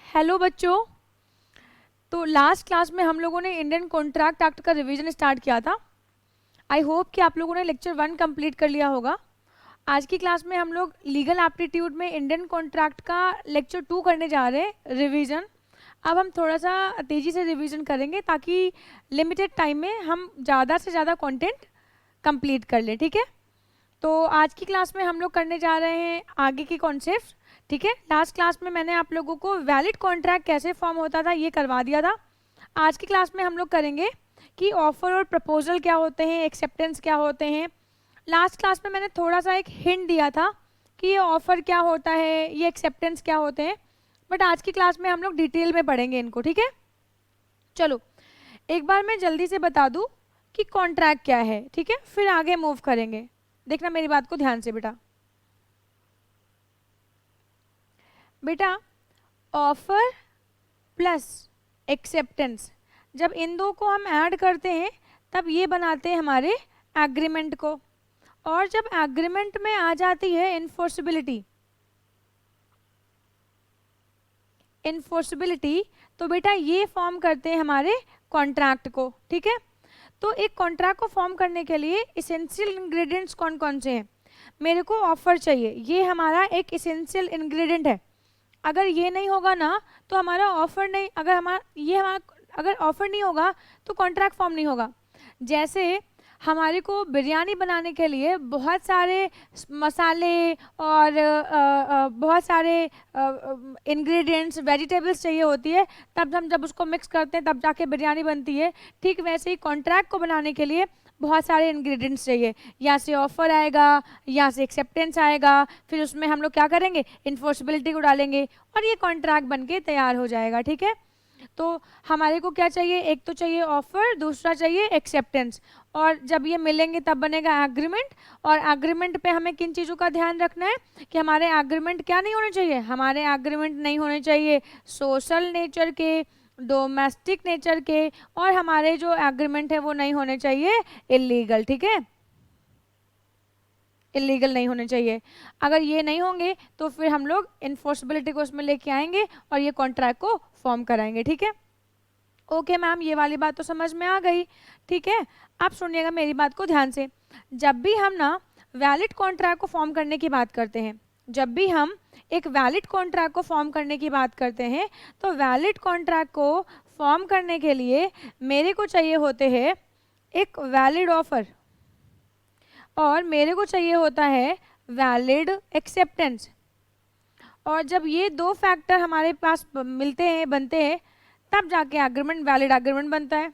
Hello बच्चों। तो last class में हम लोगों ने इंडियन कॉन्ट्रैक्ट एक्ट का रिवीजन स्टार्ट किया था। आई होप कि आप लोगों ने लेक्चर 1 कंप्लीट कर लिया होगा। आज की क्लास में हम लोग लीगल एप्टीट्यूड में इंडियन कॉन्ट्रैक्ट का लेक्चर 2 करने जा रहे हैं, रिवीजन। अब हम थोड़ा सा तेज़ी से रिवीजन करेंगे ताकि लिमिटेड टाइम में हम ज़्यादा से ज़्यादा कंटेंट कंप्लीट कर लें, ठीक है। तो आज की क्लास में हम लोग करने जा रहे हैं आगे के कॉन्सेप्ट, ठीक है। लास्ट क्लास में मैंने आप लोगों को वैलिड कॉन्ट्रैक्ट कैसे फॉर्म होता था ये करवा दिया था। आज की क्लास में हम लोग करेंगे कि ऑफर और प्रपोजल क्या होते हैं, एक्सेप्टेंस क्या होते हैं। लास्ट क्लास में मैंने थोड़ा सा एक हिंट दिया था कि ये ऑफर क्या होता है, ये एक्सेप्टेंस क्या होते हैं, बट आज की क्लास में हम लोग डिटेल में पढ़ेंगे इनको, ठीक है। चलो एक बार मैं जल्दी से बता दूं कि कॉन्ट्रैक्ट क्या है, ठीक है, फिर आगे मूव करेंगे। देखना मेरी बात को ध्यान से बेटा। बेटा ऑफर प्लस एक्सेप्टेंस, जब इन दो को हम ऐड करते हैं तब ये बनाते हैं हमारे एग्रीमेंट को। और जब एग्रीमेंट में आ जाती है इन्फोर्सिबिलिटी, तो बेटा ये फॉर्म करते हैं हमारे कॉन्ट्रैक्ट को, ठीक है। तो एक कॉन्ट्रैक्ट को फॉर्म करने के लिए इसेंशियल इंग्रेडिएंट्स कौन कौन से हैं। मेरे को ऑफर चाहिए, ये हमारा एक इसेंशियल इंग्रेडिएंट है। अगर ये नहीं होगा ना तो हमारा ऑफर नहीं, अगर ऑफर नहीं होगा तो कॉन्ट्रैक्ट फॉर्म नहीं होगा। जैसे हमारे को बिरयानी बनाने के लिए बहुत सारे मसाले और बहुत सारे इंग्रेडिएंट्स, वेजिटेबल्स चाहिए होती है, तब हम जब उसको मिक्स करते हैं तब जाके बिरयानी बनती है। ठीक वैसे ही कॉन्ट्रैक्ट को बनाने के लिए बहुत सारे इंग्रेडिएंट्स चाहिए। यहाँ से ऑफर आएगा, यहाँ से एक्सेप्टेंस आएगा, फिर उसमें हम लोग क्या करेंगे, इन्फोर्सिबिलिटी को डालेंगे और ये कॉन्ट्रैक्ट बनके तैयार हो जाएगा, ठीक है। तो हमारे को क्या चाहिए, एक तो चाहिए ऑफर, दूसरा चाहिए एक्सेप्टेंस, और जब ये मिलेंगे तब बनेगा एग्रीमेंट। और एग्रीमेंट पे हमें किन चीज़ों का ध्यान रखना है कि हमारे एग्रीमेंट क्या नहीं होने चाहिए, हमारे एग्रीमेंट नहीं होने चाहिए सोशल नेचर के, डोमेस्टिक नेचर के, और हमारे जो एग्रीमेंट है वो नहीं होने चाहिए इलीगल, ठीक है, इलीगल नहीं होने चाहिए। अगर ये नहीं होंगे तो फिर हम लोग इन्फोर्सिबिलिटी को उसमें लेके आएंगे और ये कॉन्ट्रैक्ट को फॉर्म कराएंगे, ठीक है। ओके मैम, ये वाली बात तो समझ में आ गई, ठीक है। आप सुनिएगा मेरी बात को ध्यान से। जब भी हम ना वैलिड कॉन्ट्रैक्ट को फॉर्म करने की बात करते हैं, जब भी हम एक वैलिड कॉन्ट्रैक्ट को फॉर्म करने की बात करते हैं, तो वैलिड कॉन्ट्रैक्ट को फॉर्म करने के लिए मेरे को चाहिए होते हैं एक वैलिड ऑफर और मेरे को चाहिए होता है वैलिड एक्सेप्टेंस। और जब ये दो फैक्टर हमारे पास मिलते हैं, बनते हैं, तब जाके एग्रीमेंट वैलिड एग्रीमेंट बनता है।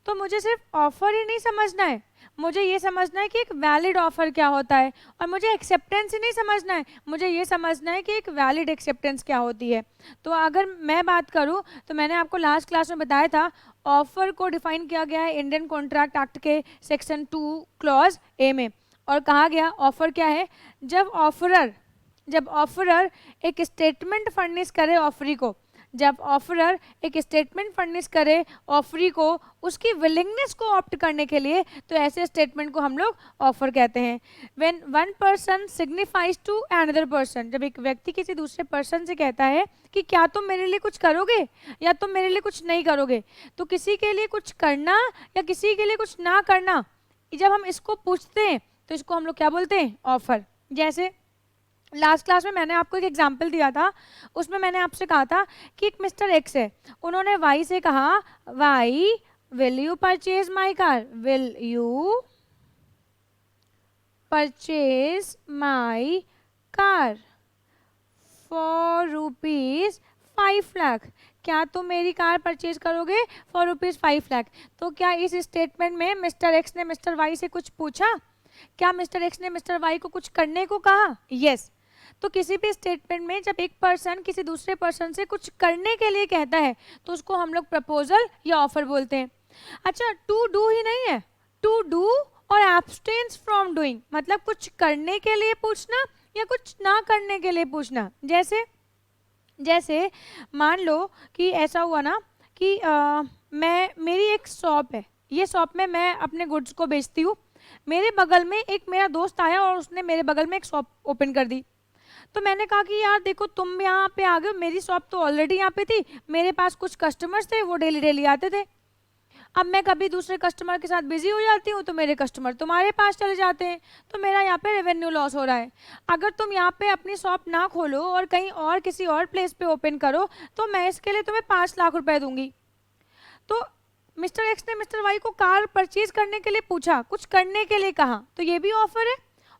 तो मुझे सिर्फ ऑफर ही नहीं समझना है, मुझे ये समझना है कि एक वैलिड ऑफर क्या होता है, और मुझे एक्सेप्टेंस ही नहीं समझना है, मुझे ये समझना है कि एक वैलिड एक्सेप्टेंस क्या होती है। तो अगर मैं बात करूं तो मैंने आपको लास्ट क्लास में बताया था, ऑफर को डिफाइन किया गया है इंडियन कॉन्ट्रैक्ट एक्ट के सेक्शन 2 क्लॉज ए में, और कहा गया ऑफर क्या है, जब ऑफरर एक स्टेटमेंट फर्निश करे ऑफरी को, जब ऑफरर एक स्टेटमेंट फर्निश करे ऑफरी को उसकी विलिंगनेस को ऑप्ट करने के लिए, तो ऐसे स्टेटमेंट को हम लोग ऑफर कहते हैं। When one person signifies to another person, जब एक व्यक्ति किसी दूसरे पर्सन से कहता है कि क्या तुम मेरे लिए कुछ करोगे या तुम मेरे लिए कुछ नहीं करोगे, तो किसी के लिए कुछ करना या किसी के लिए कुछ ना करना, जब हम इसको पूछते हैं तो इसको हम लोग क्या बोलते हैं, ऑफर। जैसे लास्ट क्लास में मैंने आपको एक एग्जाम्पल दिया था, उसमें मैंने आपसे कहा था कि एक मिस्टर एक्स है, उन्होंने वाई से कहा, Y will you purchase my car, will you purchase my car for ₹5 lakh, क्या तुम मेरी कार परचेज करोगे फॉर ₹5 लाख। तो क्या इस स्टेटमेंट में मिस्टर एक्स ने मिस्टर वाई से कुछ पूछा, क्या मिस्टर एक्स ने मिस्टर वाई को कुछ करने को कहा, यस। तो किसी भी स्टेटमेंट में जब एक पर्सन किसी दूसरे पर्सन से कुछ करने के लिए कहता है तो उसको हम लोग प्रपोजल या ऑफर बोलते हैं। अच्छा, टू डू ही नहीं है, टू डू और एब्सटेन्स फ्रॉम डूइंग, मतलब कुछ करने के लिए पूछना या कुछ ना करने के लिए पूछना। जैसे मान लो कि ऐसा हुआ ना कि मेरी एक शॉप है, ये शॉप में मैं अपने गुड्स को बेचती हूँ, मेरे बगल में एक मेरा दोस्त आया और उसने मेरे बगल में एक शॉप ओपन कर दी। तो मैंने कहा कि यार देखो तुम यहाँ पे आ गए, मेरी शॉप तो ऑलरेडी यहाँ पे थी, मेरे पास कुछ कस्टमर्स थे, वो डेली डेली आते थे। अब मैं कभी दूसरे कस्टमर के साथ बिजी हो जाती हूँ तो मेरे कस्टमर तुम्हारे पास चले जाते हैं, तो मेरा यहाँ पे रेवेन्यू लॉस हो रहा है। अगर तुम यहाँ पे अपनी शॉप ना खोलो और कहीं और किसी और प्लेस पे ओपन करो तो मैं इसके लिए तुम्हें 5 लाख रुपए दूंगी। तो मिस्टर एक्स ने मिस्टर वाई को कार परचेज करने के लिए पूछा, कुछ करने के लिए कहा, तो ये भी ऑफर है।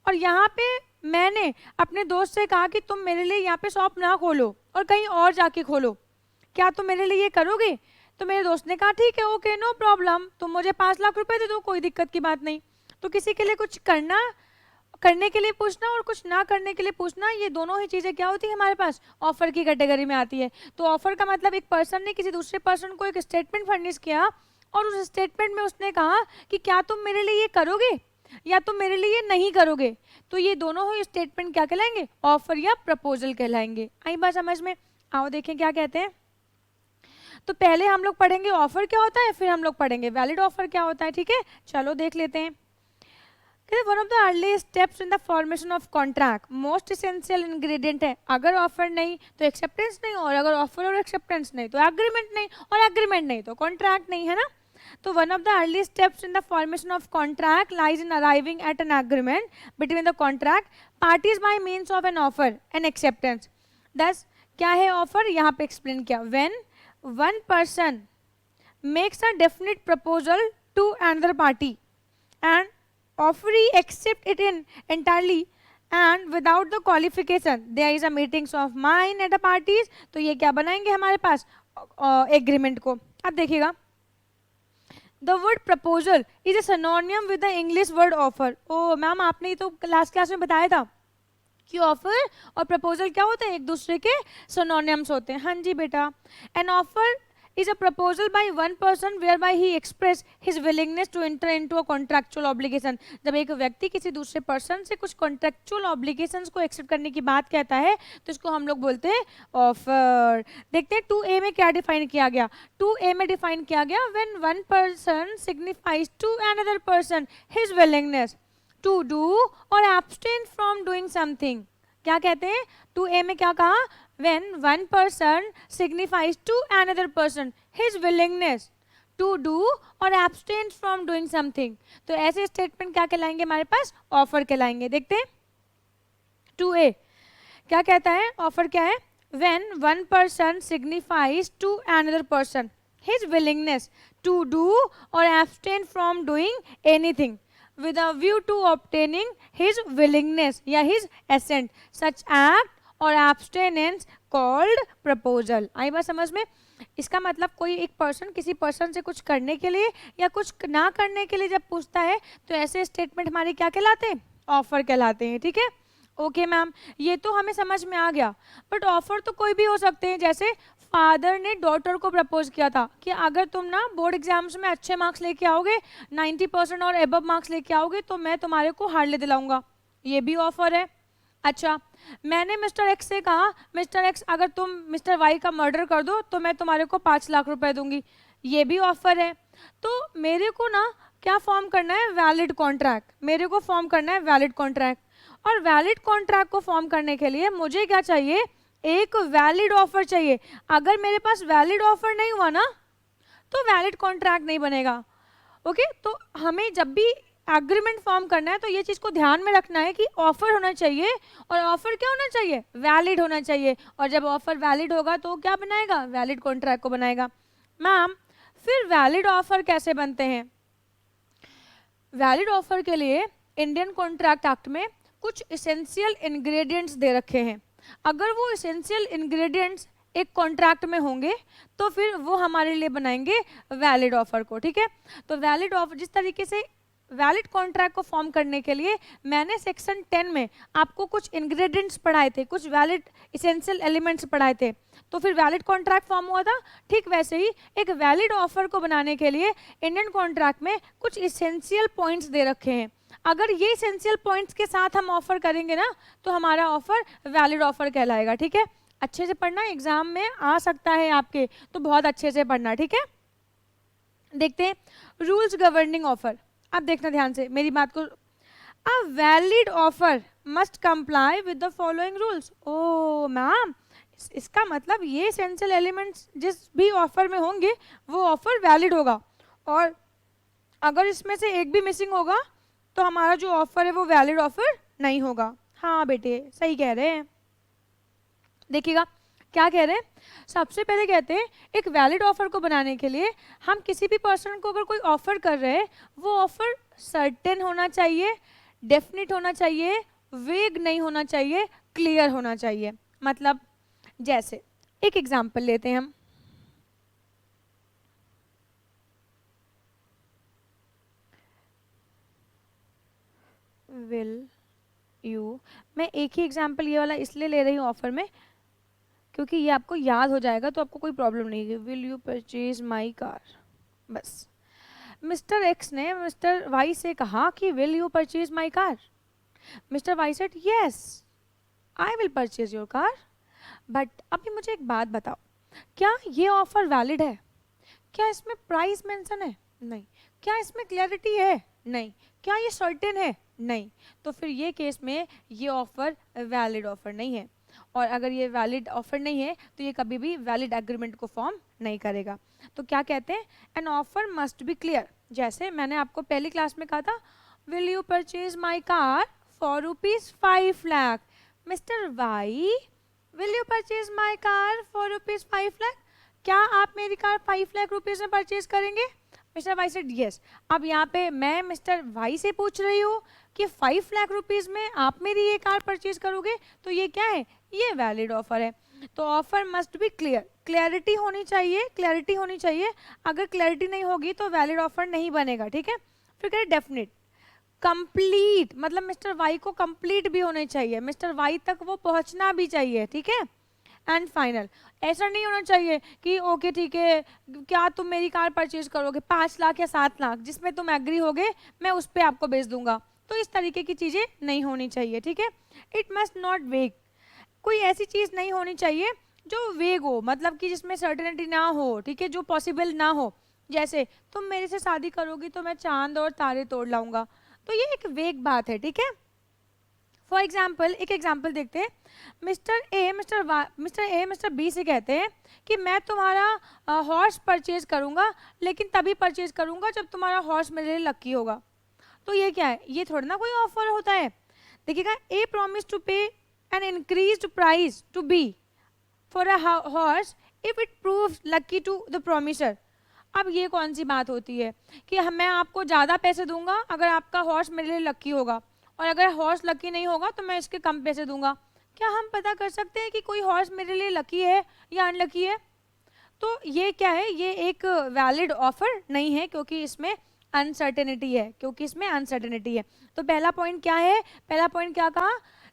और यहाँ पे मैंने अपने दोस्त से कहा कि तुम मेरे लिए यहाँ पे शॉप ना खोलो और कहीं और जाके खोलो, क्या तुम मेरे लिए ये करोगे? तो मेरे दोस्त ने कहा ठीक है, ओके, नो प्रॉब्लम, तुम मुझे 5 लाख रुपए दे दो, कोई दिक्कत की बात नहीं। तो किसी के लिए कुछ करने के लिए पूछना और कुछ ना करने के लिए पूछना, ये दोनों ही चीजें क्या होती है हमारे पास, ऑफर की कैटेगरी में आती है। तो ऑफर का मतलब एक पर्सन ने किसी दूसरे पर्सन को एक स्टेटमेंट फर्निश किया और उस स्टेटमेंट में उसने कहा कि क्या तुम मेरे लिए ये करोगे या तुम मेरे लिए नहीं करोगे। तो ये दोनों ही स्टेटमेंट क्या कहलाएंगे, ऑफर या प्रपोजल कहलाएंगे। आई बात समझ में? आओ देखें क्या कहते हैं। तो पहले हम लोग पढ़ेंगे ऑफर क्या होता है, फिर हम लोग पढ़ेंगे वैलिड ऑफर क्या होता है। ठीक है, चलो देख लेते हैं। One of the early steps in the formation of contract, most essential ingredient है। अगर ऑफर नहीं तो एक्सेप्टेंस नहीं, और अगर ऑफर और एक्सेप्टेंस नहीं तो एग्रीमेंट नहीं, और एग्रीमेंट नहीं तो कॉन्ट्रैक्ट नहीं, है ना। तो one of the early steps in the formation of contract lies in arriving at an agreement between the contract parties bye means of an offer and acceptance. दस क्या है ऑफर, यहाँ पे एक्सप्लेन किया। When one person makes a definite proposal to another party and offeree accept it in entirely and without the qualification, there is a meetings of mind at the parties। तो ये क्या बनाएंगे हमारे पास, agreement को। अब देखिएगा, the word proposal is a synonym with the English word offer। Oh ma'am आपने तो लास्ट क्लास में बताया था कि ऑफर और प्रपोजल क्या होते हैं, एक दूसरे के सिनोनिम्स होते हैं। हाँ जी बेटा, an offer is a proposal by one person whereby he expresses his willingness to enter into a contractual obligation. जब एक व्यक्ति किसी दूसरे पर्सन से कुछ कॉन्ट्रैक्चुअल ऑब्लिगेशंस को एक्सेप्ट करने की बात कहता है तो इसको हम लोग बोलते हैं ऑफर। देखते हैं 2A में क्या डिफाइन किया गया। 2A में डिफाइन किया गया, when one person signifies to another person his willingness to do or abstain from doing something। क्या कहते हैं 2A में, क्या कहा, when one person signifies to another person his willingness to do or abstain from doing something। तो ऐसे statement क्या कहलाएंगे हमारे पास, ऑफर कहलाएंगे। देखते हैं 2A क्या कहता है, ऑफर क्या है, when one person signifies to another person his willingness to do or abstain from doing anything with a view to obtaining his willingness या his assent, such act or abstinence called proposal। आई बात समझ में? इसका मतलब कोई एक person किसी person से कुछ करने के लिए या कुछ ना करने के लिए जब पूछता है तो ऐसे स्टेटमेंट हमारे क्या कहलाते हैं, ऑफर कहलाते हैं। ठीक है, ओके मैम, ये तो हमें समझ में आ गया। बट ऑफर तो कोई भी हो सकते हैं, जैसे फादर ने डॉटर को प्रपोज किया था कि अगर तुम ना बोर्ड एग्जाम्स में अच्छे मार्क्स लेके आओगे, 90% और एबव मार्क्स लेके आओगे तो मैं तुम्हारे को हार्ले दिलाऊंगा, ये भी ऑफर है। अच्छा, मैंने मिस्टर एक्स से कहा, मिस्टर एक्स अगर तुम मिस्टर वाई का मर्डर कर दो तो मैं तुम्हारे को 5 लाख रुपए दूंगी, ये भी ऑफर है। तो मेरे को ना क्या फॉर्म करना है, वैलिड कॉन्ट्रैक्ट, मेरे को फॉर्म करना है वैलिड कॉन्ट्रैक्ट। और वैलिड कॉन्ट्रैक्ट को फॉर्म करने के लिए मुझे क्या चाहिए, एक वैलिड ऑफर चाहिए। अगर मेरे पास वैलिड ऑफर नहीं हुआ ना तो वैलिड कॉन्ट्रैक्ट नहीं बनेगा। ओके, तो हमें जब भी एग्रीमेंट फॉर्म करना है तो ये चीज को ध्यान में रखना है कि ऑफर होना चाहिए, और ऑफर क्या होना चाहिए, वैलिड होना चाहिए। और जब ऑफर वैलिड होगा तो क्या बनाएगा, वैलिड कॉन्ट्रैक्ट को बनाएगा। मैम फिर वैलिड ऑफर कैसे बनते हैं? वैलिड ऑफर के लिए इंडियन कॉन्ट्रैक्ट एक्ट में कुछ इसेंशियल इंग्रेडिएंट्स दे रखे हैं। अगर वो इसेंशियल इंग्रेडिएंट्स एक कॉन्ट्रैक्ट में होंगे तो फिर वो हमारे लिए बनाएंगे वैलिड ऑफर को। ठीक है, तो वैलिड ऑफर, जिस तरीके से वैलिड कॉन्ट्रैक्ट को फॉर्म करने के लिए मैंने सेक्शन 10 में आपको कुछ इंग्रेडिएंट्स पढ़ाए थे, कुछ वैलिड इसेंशियल एलिमेंट्स पढ़ाए थे, तो फिर वैलिड कॉन्ट्रैक्ट फॉर्म हुआ था। ठीक वैसे ही एक वैलिड ऑफर को बनाने के लिए इंडियन कॉन्ट्रैक्ट में कुछ इसेंशियल पॉइंट्स दे रखे हैं। अगर ये इसेंशियल पॉइंट्स के साथ हम ऑफर करेंगे ना तो हमारा ऑफर वैलिड ऑफर कहलाएगा। ठीक है, अच्छे से पढ़ना, एग्जाम में आ सकता है आपके, तो बहुत अच्छे से पढ़ना। ठीक है, देखते हैं रूल्स गवर्निंग ऑफर। अब देखना ध्यान से मेरी बात को। A valid offer must comply with the following rules. Oh ma'am, इसका मतलब ये एसेंशियल एलिमेंट्स जिस भी ऑफर में होंगे वो ऑफर वैलिड होगा, और अगर इसमें से एक भी मिसिंग होगा तो हमारा जो ऑफर है वो वैलिड ऑफर नहीं होगा। हाँ बेटे सही कह रहे हैं। देखिएगा क्या कह रहे हैं, सबसे पहले कहते हैं एक वैलिड ऑफर को बनाने के लिए हम किसी भी पर्सन को अगर कोई ऑफर कर रहे हैं वो ऑफर सर्टेन होना चाहिए, डेफिनिट होना चाहिए, वेग नहीं होना चाहिए, क्लियर होना चाहिए। मतलब जैसे एक एग्जांपल लेते हैं हम, विल यू, मैं एक ही एग्जांपल ये वाला इसलिए ले रही हूँ ऑफर में क्योंकि ये आपको याद हो जाएगा तो आपको कोई प्रॉब्लम नहीं है। Will you purchase my car, बस। मिस्टर एक्स ने मिस्टर वाई से कहा कि will you purchase my car. Mister Y said yes I will purchase your car. But अभी मुझे एक बात बताओ, क्या ये ऑफर वैलिड है? क्या इसमें प्राइस मेंशन है? नहीं। क्या इसमें क्लैरिटी है? नहीं। क्या ये सर्टेन है? नहीं। तो फिर ये केस में ये ऑफर वैलिड ऑफर नहीं है, और अगर ये वैलिड ऑफर नहीं है तो ये कभी भी वैलिड एग्रीमेंट को फॉर्म नहीं करेगा। तो क्या कहते हैं, an offer must be clear. जैसे मैंने आपको पहली क्लास में कहा था, will you purchase my car for ₹5 lakh. Mister Y, will you purchase my car for ₹5 lakh? क्या आप मेरी कार 5 लाख रुपीज में परचेज करेंगे? Mister Y said yes. अब यहाँ पे मैं मिस्टर वाई से पूछ रही हूँ कि 5 लाख रुपीज में आप मेरी ये कार परचेज करोगे, तो ये क्या है, ये वैलिड ऑफर है। तो offer must be clear, clarity होनी चाहिए, क्लैरिटी होनी चाहिए। अगर क्लैरिटी नहीं होगी तो वैलिड ऑफर नहीं बनेगा, ठीक है। फिर करें डेफिनेट, कंप्लीट, मतलब मिस्टर वाई को कंप्लीट भी होने चाहिए, मिस्टर वाई तक वो पहुंचना भी चाहिए, ठीक है। एंड फाइनल, ऐसा नहीं होना चाहिए कि ओके ठीक है, क्या तुम मेरी कार परचेज करोगे 5 लाख या 7 लाख, जिसमें तुम एग्री होगे मैं उस पर आपको बेच दूंगा। तो इस तरीके की चीज़ें नहीं होनी चाहिए, ठीक है। इट मस्ट नॉट वेग, कोई ऐसी चीज़ नहीं होनी चाहिए जो वेग हो, मतलब कि जिसमें सर्टेनिटी ना हो, ठीक है, जो पॉसिबल ना हो। जैसे तुम मेरे से शादी करोगी तो मैं चांद और तारे तोड़ लाऊंगा, तो ये एक वेग बात है, ठीक है। फॉर एग्जाम्पल, एक एग्जाम्पल देखते हैं। मिस्टर ए मिस्टर बी से कहते हैं कि मैं तुम्हारा हॉर्स परचेज करूंगा, लेकिन तभी परचेज करूंगा जब तुम्हारा हॉर्स मेरे लिए लकी होगा। तो ये क्या है, ये थोड़ा ना कोई ऑफर होता है। देखिएगा, a promise to pay an increased price to be for a horse if it proves lucky to the promisor. अब ये कौन सी बात होती है कि मैं आपको ज़्यादा पैसे दूंगा अगर आपका हॉर्स मेरे लिए लकी होगा, और अगर हॉर्स लकी नहीं होगा तो मैं इसके कम पैसे दूंगा। क्या हम पता कर सकते हैं कि कोई हॉर्स मेरे लिए लकी है या अनलकी है? तो ये क्या है, ये एक वैलिड ऑफर नहीं है, क्योंकि इसमें अनसर्टेनिटी है, तो पहला पॉइंट क्या है, पहला पॉइंट क्या कहा,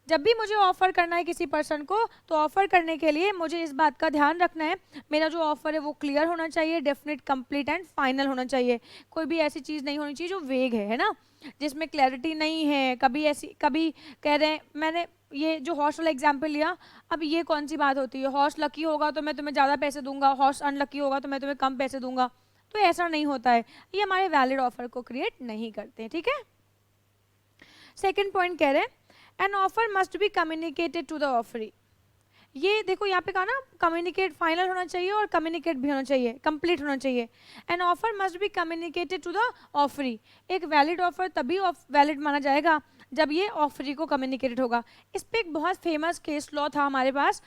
जब भी मुझे ऑफर करना है किसी पर्सन को, तो ऑफर करने के लिए मुझे इस बात का ध्यान रखना है, मेरा जो ऑफर है वो क्लियर होना चाहिए, डेफिनेट, कंप्लीट एंड फाइनल होना चाहिए। कोई भी ऐसी चीज़ नहीं होनी चाहिए जो वेग है ना, जिसमें क्लैरिटी नहीं है। कभी कह रहे हैं, मैंने ये जो हॉर्स वाला एग्जाम्पल लिया, अब ये कौन सी बात होती है, हॉर्स लकी होगा तो मैं तुम्हें ज़्यादा पैसे दूंगा, हॉर्स अनलकी होगा तो मैं तुम्हें कम पैसे दूंगा। तो ऐसा नहीं होता है, ये हमारे वैलिड ऑफर को क्रिएट नहीं करते, ठीक है। सेकेंड पॉइंट कह रहे हैं, an offer must be communicated to the offeree. ये देखो यहाँ पे कहा ना, कम्युनिकेट फाइनल होना चाहिए और कम्युनिकेट भी होना चाहिए, कंप्लीट होना चाहिए। An offer must be communicated to the offeree. एक वैलिड ऑफर तभी वैलिड माना जाएगा जब ये ऑफरी को कम्युनिकेटेड होगा। इस पे एक बहुत फेमस केस लॉ था हमारे पास,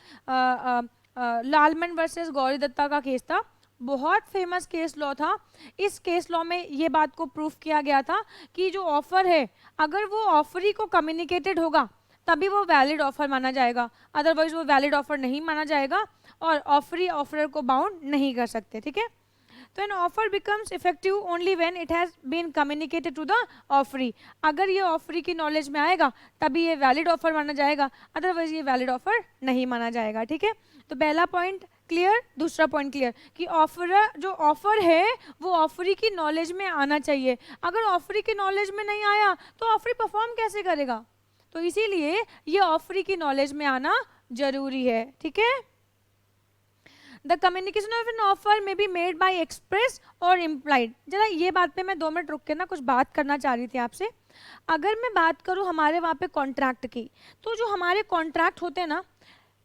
लालमन वर्सेस गौरी दत्ता का केस था, बहुत फेमस केस लॉ था। इस केस लॉ में ये बात को प्रूफ किया गया था कि जो ऑफर है, अगर वो ऑफरी को कम्युनिकेटेड होगा तभी वो वैलिड ऑफर माना जाएगा, अदरवाइज वो वैलिड ऑफर नहीं माना जाएगा, और ऑफरी ऑफरर को बाउंड नहीं कर सकते, ठीक है। तो an offer becomes effective only when it has been communicated to the offeree. अगर ये ऑफरी की नॉलेज में आएगा तभी ये वैलिड ऑफर माना जाएगा, अदरवाइज ये वैलिड ऑफर नहीं माना जाएगा, ठीक है। तो पहला पॉइंट क्लियर, दूसरा पॉइंट क्लियर कि ऑफर, जो ऑफर है वो ऑफरी की नॉलेज में आना चाहिए। अगर ऑफरी की नॉलेज में नहीं आया तो ऑफरी परफॉर्म कैसे करेगा? तो इसीलिए ये ऑफरी की नॉलेज में आना जरूरी है, ठीक है। The communication of an offer may be made by express और इम्प्लाइड। जरा ये बात पे मैं 2 मिनट रुक के ना कुछ बात करना चाह रही थी आपसे। अगर मैं बात करूँ हमारे वहाँ पे कॉन्ट्रैक्ट की, तो जो हमारे कॉन्ट्रैक्ट होते हैं ना,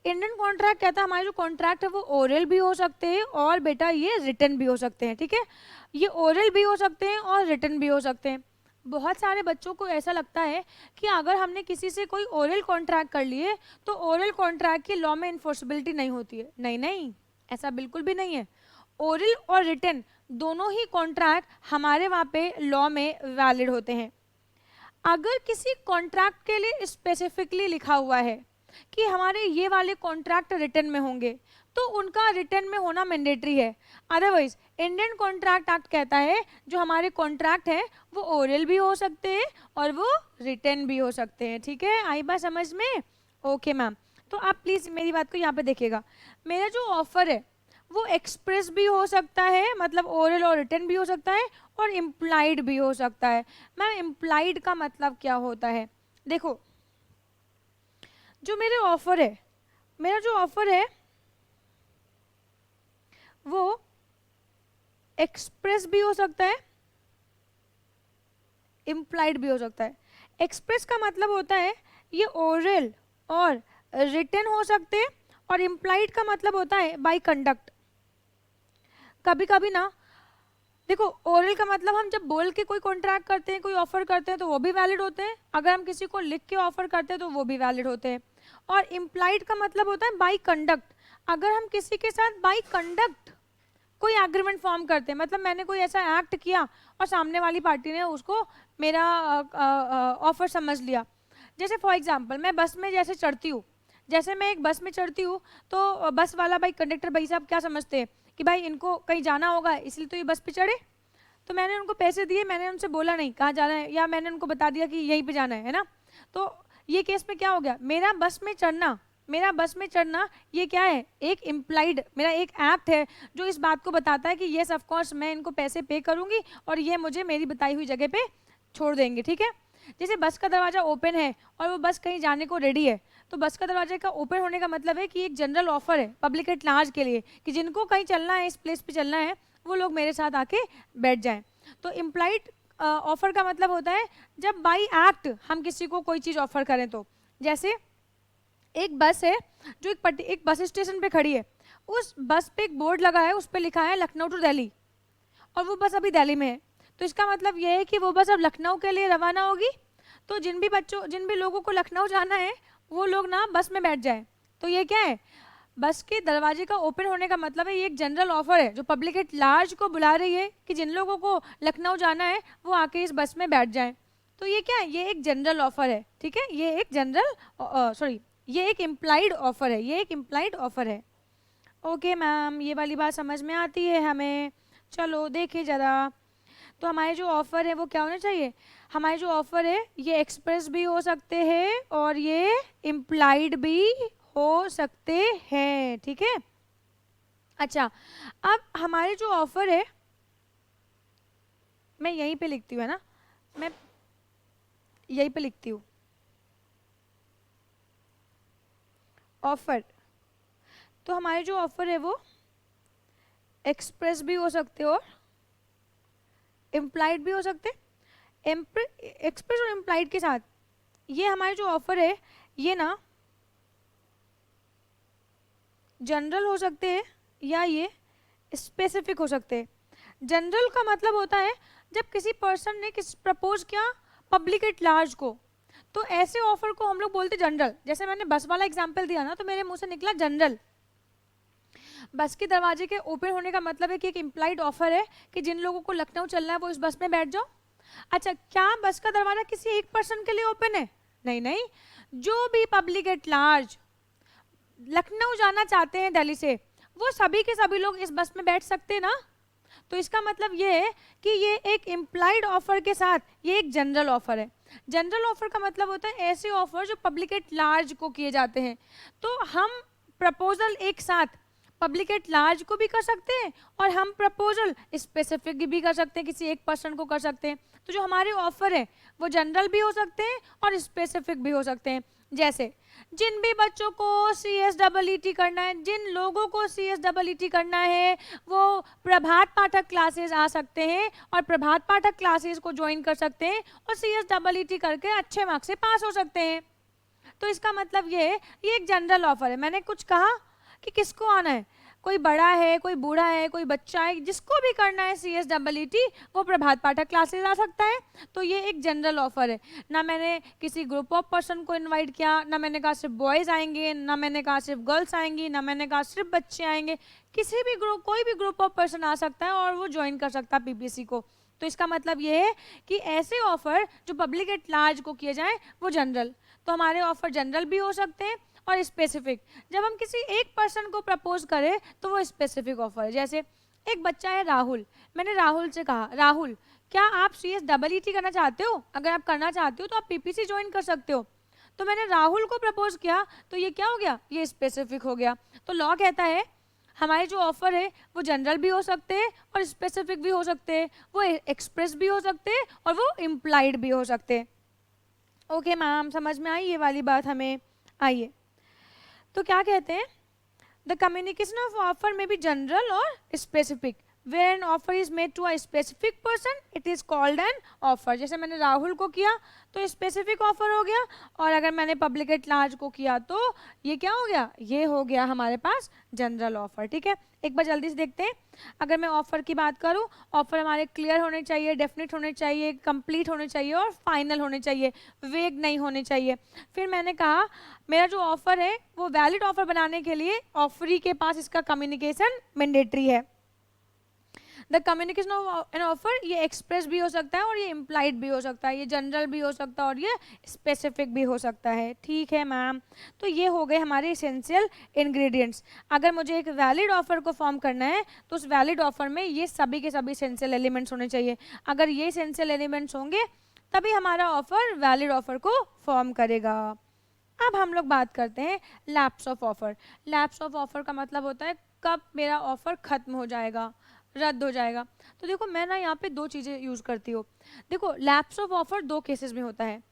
इंडियन कॉन्ट्रैक्ट कहता है हमारे जो कॉन्ट्रैक्ट है वो ओरल भी हो सकते हैं और बेटा ये रिटन भी हो सकते हैं, ठीक है। ये ओरल भी हो सकते हैं और रिटन भी हो सकते हैं। बहुत सारे बच्चों को ऐसा लगता है कि अगर हमने किसी से कोई ओरल कॉन्ट्रैक्ट कर लिए तो ओरल कॉन्ट्रैक्ट की लॉ में इन्फोर्सिबिलिटी नहीं होती है। नहीं नहीं, ऐसा बिल्कुल भी नहीं है। ओरल और रिटन दोनों ही कॉन्ट्रैक्ट हमारे वहाँ पे लॉ में वैलिड होते हैं। अगर किसी कॉन्ट्रैक्ट के लिए स्पेसिफिकली लिखा हुआ है कि हमारे ये वाले कॉन्ट्रैक्ट रिटर्न में होंगे, तो उनका रिटर्न में होना मैंडेटरी है। अदरवाइज इंडियन कॉन्ट्रैक्ट एक्ट कहता है जो हमारे कॉन्ट्रैक्ट हैं वो ओरल भी हो सकते हैं और वो रिटर्न भी हो सकते हैं, ठीक है। आई बात समझ में? ओके मैम, तो आप प्लीज़ मेरी बात को यहाँ पे देखिएगा। मेरा जो ऑफर है वो एक्सप्रेस भी हो सकता है, मतलब ओरल और रिटर्न भी हो सकता है, और इम्प्लाइड भी हो सकता है। मैम इम्प्लाइड का मतलब क्या होता है? देखो, जो मेरे ऑफर है, मेरा जो ऑफर है वो एक्सप्रेस भी हो सकता है, इम्प्लाइड भी हो सकता है। एक्सप्रेस का मतलब होता है ये ओरल और रिटन हो सकते हैं, और इम्प्लाइड का मतलब होता है बाय कंडक्ट। कभी कभी ना देखो, ओरल का मतलब हम जब बोल के कोई कॉन्ट्रैक्ट करते हैं, कोई ऑफर करते हैं, तो वो भी वैलिड होते हैं। अगर हम किसी को लिख के ऑफर करते हैं तो वो भी वैलिड होते हैं। और इम्प्लाइड का मतलब होता है बाय कंडक्ट। अगर हम किसी के साथ बाय कंडक्ट कोई एग्रीमेंट फॉर्म करते हैं, मतलब मैंने कोई ऐसा एक्ट किया और सामने वाली पार्टी ने उसको मेरा ऑफर समझ लिया। जैसे फॉर एग्जांपल मैं बस में जैसे चढ़ती हूँ, जैसे मैं एक बस में चढ़ती हूँ, तो बस वाला भाई, कंडक्टर भाई साहब क्या समझते हैं कि भाई इनको कहीं जाना होगा इसलिए तो ये बस पे चढ़े। तो मैंने उनको पैसे दिए, मैंने उनसे बोला नहीं कहाँ जाना है, या मैंने उनको बता दिया कि यहीं पे जाना है ना। तो ये केस में क्या हो गया, मेरा बस में चढ़ना ये क्या है, एक इम्प्लाइड, मेरा एक एक्ट है जो इस बात को बताता है कि येस ऑफ कोर्स मैं इनको पैसे पे करूंगी और ये मुझे मेरी बताई हुई जगह पे छोड़ देंगे, ठीक है। जैसे बस का दरवाजा ओपन है और वो बस कहीं जाने को रेडी है, तो बस का दरवाजे का ओपन होने का मतलब है कि एक जनरल ऑफर है पब्लिक एट लार्ज के लिए कि जिनको कहीं चलना है, इस प्लेस पे चलना है, वो लोग मेरे साथ आके बैठ जाएं। तो इम्प्लाइड ऑफर का मतलब होता है जब बाई एक्ट हम किसी को कोई चीज़ ऑफर करें। तो जैसे एक बस है जो एक बस स्टेशन पे खड़ी है, उस बस पे एक बोर्ड लगा है, उस पर लिखा है लखनऊ टू दिल्ली, और वो बस अभी दिल्ली में है। तो इसका मतलब ये है कि वो बस अब लखनऊ के लिए रवाना होगी। तो जिन भी लोगों को लखनऊ जाना है वो लोग ना बस में बैठ जाए। तो ये क्या है, बस के दरवाजे का ओपन होने का मतलब है ये एक जनरल ऑफर है जो पब्लिक एट लार्ज को बुला रही है कि जिन लोगों को लखनऊ जाना है वो आके इस बस में बैठ जाएं। तो ये क्या है, ये एक जनरल ऑफर है, ठीक है। ये एक ये एक इम्प्लाइड ऑफर है, ये एक इम्प्लाइड ऑफर है। ओके मैम, ये वाली बात समझ में आती है हमें। चलो देखिए ज़रा, तो हमारे जो ऑफर है वो क्या होने चाहिए, हमारे जो ऑफर है ये एक्सप्रेस भी हो सकते हैं और ये इम्प्लाइड भी हो सकते हैं, ठीक है। अच्छा, अब हमारे जो ऑफर है, मैं यहीं पे लिखती हूँ, है ना, मैं यहीं पे लिखती हूँ ऑफर। तो हमारे जो ऑफर है वो एक्सप्रेस भी हो सकते और इम्प्लाइड भी हो सकते। एक्सप्रेस और इम्प्लाइड के साथ ये हमारे जो ऑफर है ये ना जनरल हो सकते हैं या ये स्पेसिफिक हो सकते हैं। जनरल का मतलब होता है जब किसी पर्सन ने प्रपोज किया पब्लिक एट लार्ज को, तो ऐसे ऑफर को हम लोग बोलते जनरल। जैसे मैंने बस वाला एग्जांपल दिया ना, तो मेरे मुंह से निकला जनरल। बस के दरवाजे के ओपन होने का मतलब है कि एक इम्प्लाइड ऑफर है कि जिन लोगों को लखनऊ चलना है वो इस बस में बैठ जाओ। अच्छा, क्या बस का दरवाजा किसी एक पर्सन के लिए ओपन है? नहीं नहीं, जो भी पब्लिक एट लार्ज लखनऊ जाना चाहते हैं दिल्ली से, वो सभी के सभी लोग इस बस में बैठ सकते हैं ना। तो इसका मतलब ये है कि ये एक इम्प्लाइड ऑफर के साथ ये एक जनरल ऑफर है। जनरल ऑफर का मतलब होता है ऐसे ऑफर जो पब्लिक एट लार्ज को किए जाते हैं। तो हम प्रपोजल एक साथ पब्लिक एट लार्ज को भी कर सकते हैं और हम प्रपोजल स्पेसिफिक भी कर सकते हैं, किसी एक पर्सन को कर सकते हैं। तो जो हमारे ऑफर है वो जनरल भी हो सकते हैं और स्पेसिफिक भी हो सकते हैं। जैसे जिन भी बच्चों को CSEET करना है, जिन लोगों को CSEET करना है, वो प्रभात पाठक क्लासेस आ सकते हैं और प्रभात पाठक क्लासेस को ज्वाइन कर सकते हैं और CSEET करके अच्छे मार्क्स से पास हो सकते हैं। तो इसका मतलब ये एक जनरल ऑफर है। मैंने कुछ कहा कि किसको आना है, कोई बड़ा है, कोई बूढ़ा है, कोई बच्चा है, जिसको भी करना है CSEET वो प्रभात पाठक क्लासेस आ सकता है। तो ये एक जनरल ऑफर है। ना मैंने किसी ग्रुप ऑफ पर्सन को इनवाइट किया, ना मैंने कहा सिर्फ बॉयज़ आएंगे, ना मैंने कहा सिर्फ गर्ल्स आएंगी, ना मैंने कहा सिर्फ बच्चे आएंगे। किसी भी ग्रुप, कोई भी ग्रुप ऑफ पर्सन आ सकता है और वो ज्वाइन कर सकता है PPC को। तो इसका मतलब ये है कि ऐसे ऑफर जो पब्लिक एट लार्ज को किए जाएं वो जनरल। तो हमारे ऑफर जनरल भी हो सकते हैं और स्पेसिफिक। जब हम किसी एक पर्सन को प्रपोज करें तो वो स्पेसिफिक ऑफर है। जैसे एक बच्चा है राहुल, मैंने राहुल से कहा राहुल क्या आप CSEET करना चाहते हो? अगर आप करना चाहते हो तो आप PPC ज्वाइन कर सकते हो। तो मैंने राहुल को प्रपोज किया, तो ये क्या हो गया? ये स्पेसिफिक हो गया। तो लॉ कहता है हमारे जो ऑफर है वो जनरल भी हो सकते हैं और स्पेसिफिक भी हो सकते हैं, वो एक्सप्रेस भी हो सकते हैं और वो इम्प्लाइड भी हो सकते हैं। ओके मैम, समझ में आई ये वाली बात हमें? आइए, तो क्या कहते हैं, the communication of offer may be general और specific. Where an offer is made to a specific person it is called an offer. जैसे मैंने राहुल को किया तो स्पेसिफिक ऑफर हो गया, और अगर मैंने पब्लिक एट लार्ज को किया तो ये क्या हो गया? ये हो गया हमारे पास जनरल ऑफर। ठीक है, एक बार जल्दी से देखते हैं। अगर मैं ऑफर की बात करूं, ऑफर हमारे क्लियर होने चाहिए, डेफिनेट होने चाहिए, कंप्लीट होने चाहिए और फाइनल होने चाहिए, वेग नहीं होने चाहिए। फिर मैंने कहा मेरा जो ऑफर है वो वैलिड ऑफर बनाने के लिए ऑफरी के पास इसका कम्युनिकेशन मैंडेटरी है। The communication of an offer ये एक्सप्रेस भी हो सकता है और ये इम्प्लाइड भी हो सकता है, ये जनरल भी हो सकता है और ये स्पेसिफिक भी हो सकता है। ठीक है मैम, तो ये हो गए हमारे इसेंशियल इंग्रेडिएंट्स। अगर मुझे एक वैलिड ऑफर को फॉर्म करना है तो उस वैलिड ऑफर में ये सभी के सभी इसेंशियल एलिमेंट्स होने चाहिए। अगर ये इसेंशियल एलिमेंट्स होंगे तभी हमारा ऑफर वैलिड ऑफर को फॉर्म करेगा। अब हम लोग बात करते हैं lapse of offer. Lapse of offer का मतलब होता है कब मेरा ऑफर खत्म हो जाएगा, रद्द हो जाएगा। तो देखो मैं ना यहाँ पे दो चीज़ें यूज़ करती हूँ। देखो लैप्स ऑफ ऑफर दो केसेस में होता है,